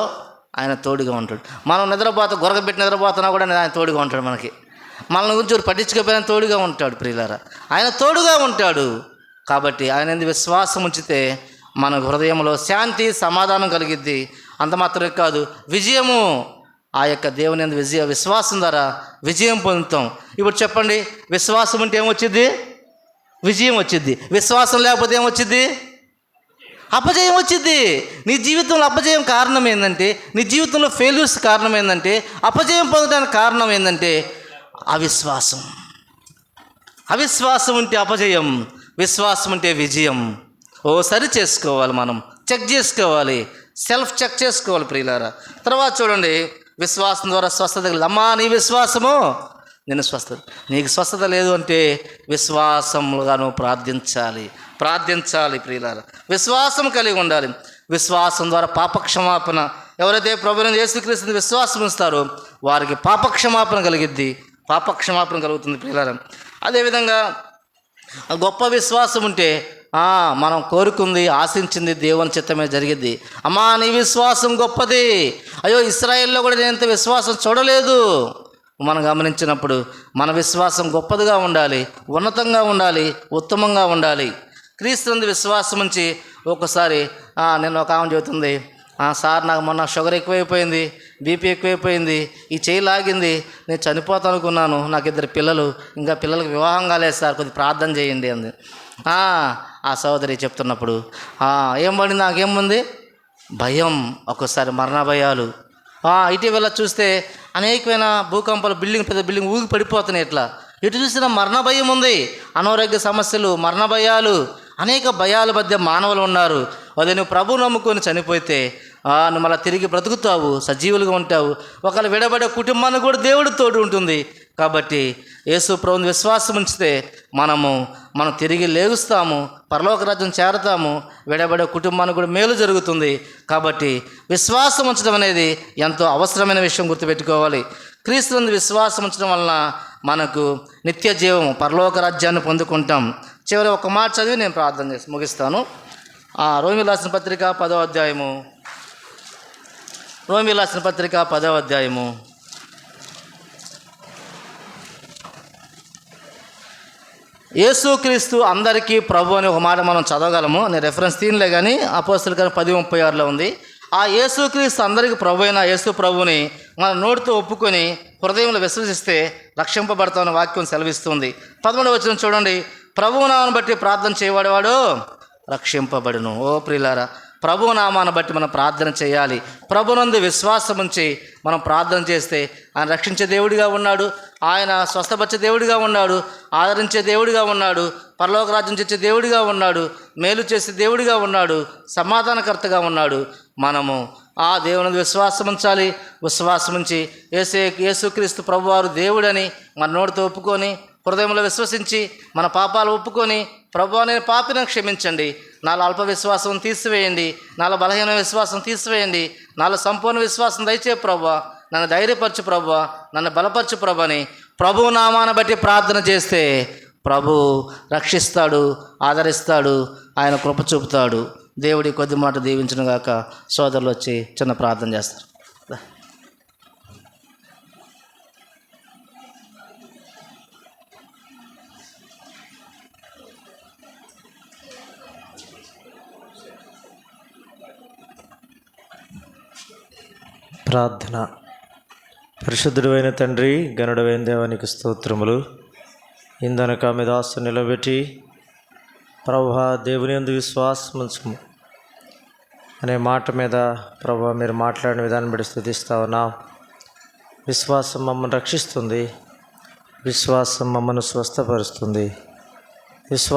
ఆయన తోడుగా ఉంటాడు. మనం గొరగబెట్టి నిద్రపోతున్నా కూడా ఆయన తోడుగా ఉంటాడు. మనల్ని గురించి పట్టించుకోపోయిన తోడుగా ఉంటాడు. ప్రియులారా, ఆయన తోడుగా ఉంటాడు. కాబట్టి ఆయన ఎందు విశ్వాసం ఉంచితే మన హృదయంలో శాంతి, సమాధానం కలిగిద్ది. అంత మాత్రమే కాదు, విజయము. ఆ యొక్క దేవుని యందు విశ్వాసం ద్వారా విజయం పొందుతాం. ఇప్పుడు చెప్పండి, విశ్వాసం ఉంటే ఏమొచ్చింది? విజయం వచ్చింది. విశ్వాసం లేకపోతే ఏమొచ్చింది? అపజయం వచ్చింది. నీ జీవితంలో అపజయం కారణం ఏంటంటే, నీ జీవితంలో ఫెయిల్యూర్స్ కారణం ఏంటంటే, అపజయం పొందడానికి కారణం ఏంటంటే అవిశ్వాసం. అవిశ్వాసం ఉంటే అపజయం, విశ్వాసం ఉంటే విజయం. సరి చేసుకోవాలి, మనం చెక్ చేసుకోవాలి, సెల్ఫ్ చెక్ చేసుకోవాలి ప్రియులారా. తర్వాత చూడండి, విశ్వాసం ద్వారా స్వస్థత కలిగి. అమ్మా, నీ విశ్వాసము నేను స్వస్థత. నీకు స్వస్థత లేదు అంటే విశ్వాసముగా నువ్వు ప్రార్థించాలి ప్రియులారా. విశ్వాసం కలిగి ఉండాలి. విశ్వాసం ద్వారా పాపక్షమాపణ. ఎవరైతే ప్రభువుని యేసుక్రీస్తుని విశ్వాసం ఇస్తారో వారికి పాపక్షమాపణ కలుగుతుంది ప్రియులారా. అదేవిధంగా గొప్ప విశ్వాసం ఉంటే మనం కోరుకుంది, ఆశించింది దేవుని చిత్తమే జరిగిద్ది. అమ్మా, నీ విశ్వాసం గొప్పది. అయ్యో, ఇశ్రాయేల్లో కూడా నేను ఇంత విశ్వాసం చూడలేదు. మనం గమనించినప్పుడు మన విశ్వాసం గొప్పదిగా ఉండాలి, ఉన్నతంగా ఉండాలి, ఉత్తమంగా ఉండాలి. క్రీస్తునందు విశ్వాసం ఉంచి ఒకసారి నేను ఒక ఆమె చెబుతుంది, సార్ నాకు మొన్న షుగర్ ఎక్కువైపోయింది, బీపీ ఎక్కువైపోయింది, ఈ చేయి లాగింది, నేను చనిపోతాను అనుకున్నాను, నాకు 2 పిల్లలు, ఇంకా పిల్లలకు వివాహం కాలేదు సార్, కొద్దిగా ప్రార్థన చేయండి అంది. ఆ సహోదరి చెప్తున్నప్పుడు ఏం నాకేముంది? భయం, ఒక్కోసారి మరణ భయాలు. ఇటీవల చూస్తే అనేకమైన భూకంపాలు, పెద్ద బిల్డింగ్ ఊగి పడిపోతున్నాయి. ఎటు చూసినా మరణ భయం ఉంది. అనారోగ్య సమస్యలు, మరణ భయాలు, అనేక భయాల మధ్య మానవులు ఉన్నారు. అదే నువ్వు ప్రభువు నమ్ముకొని చనిపోతే నువ్వు మళ్ళీ తిరిగి బ్రతుకుతావు, సజీవులుగా ఉంటావు. ఒకవేళ విడబడే కుటుంబానికి కూడా దేవుడు తోడు ఉంటుంది. కాబట్టి యేసు ప్రభువుని విశ్వాసం ఉంచితే మనం తిరిగి లేగుస్తాము, పరలోక రాజ్యం చేరతాము, విడబడే కుటుంబానికి కూడా మేలు జరుగుతుంది. కాబట్టి విశ్వాసం ఉంచడం అనేది ఎంతో అవసరమైన విషయం, గుర్తుపెట్టుకోవాలి. క్రీస్తునందు విశ్వాసం ఉంచడం వలన మనకు నిత్య జీవం, పరలోక రాజ్యాన్ని పొందుకుంటాం. చివరి ఒక మాట చదివి నేను ప్రార్థన చేసి ముగిస్తాను. రోమీయులకు రాసిన పత్రిక 10వ అధ్యాయము. రోమీయులకు రాసిన పత్రిక 10వ అధ్యాయము. యేసుక్రీస్తు అందరికీ ప్రభు అని ఒక మాట మనం చదవగలము. నేను రెఫరెన్స్ తీయలే కానీ అపోస్తలుల కార్యం 10:36 ఉంది. ఆ యేసుక్రీస్తు అందరికీ ప్రభు అయిన యేసు ప్రభుని మన నోటితో ఒప్పుకొని హృదయంలో విశ్వసిస్తే రక్షింపబడతామని వాక్యం సెలవిస్తుంది. 11వ వచనం చూడండి, ప్రభువు నామాన్ని బట్టి ప్రార్థన చేయవాడు రక్షింపబడును. ప్రియులారా, ప్రభు నామాన్ని బట్టి మనం ప్రార్థన చేయాలి. ప్రభునందు విశ్వాసం ఉంచి మనం ప్రార్థన చేస్తే ఆయన రక్షించే దేవుడిగా ఉన్నాడు, ఆయన స్వస్థపరిచే దేవుడిగా ఉన్నాడు, ఆదరించే దేవుడిగా ఉన్నాడు, పరలోక రాజ్యం చేసే దేవుడిగా ఉన్నాడు, మేలు చేసే దేవుడిగా ఉన్నాడు, సమాధానకర్తగా ఉన్నాడు. మనము ఆ దేవుని విశ్వాసం ఉంచాలి. విశ్వాసం ఉంచి యేసుక్రీస్తు ప్రభువారు దేవుడని మన నోటితో ఒప్పుకొని హృదయంలో విశ్వసించి మన పాపాలు ఒప్పుకొని, ప్రభువా నేను పాపిని క్షమించండి, నాలో అల్ప విశ్వాసం తీసివేయండి, నాలో బలహీన విశ్వాసం తీసివేయండి, నాలో సంపూర్ణ విశ్వాసం దయచే ప్రభువా, నన్ను ధైర్యపరచు ప్రభువా, నన్ను బలపరచు ప్రభు అని ప్రభువు నామాన్ని బట్టి ప్రార్థన చేస్తే ప్రభు రక్షిస్తాడు, ఆదరిస్తాడు, ఆయన కృప చూపుతాడు. దేవుడి కొద్ది మాట దీవించును గాక. సోదరులు వచ్చి చిన్న ప్రార్థన చేస్తారు. ప్రార్థన. పరిశుద్ధుడైన తండ్రి, గనుడైన దేవానికి స్తోత్రములు. ఇందనక మీ దాసు నిలబెట్టి ప్రభువా దేవుని యందు విశ్వాసముంచుము అనే మాట మీద ప్రభువా మీరు మాట్లాడిన విధానం బట్టి స్తుతిస్తా ఉన్నాం. విశ్వాసం మమ్మల్ని రక్షిస్తుంది, విశ్వాసం మమ్మల్ని స్వస్థపరుస్తుంది. విశ్వాసం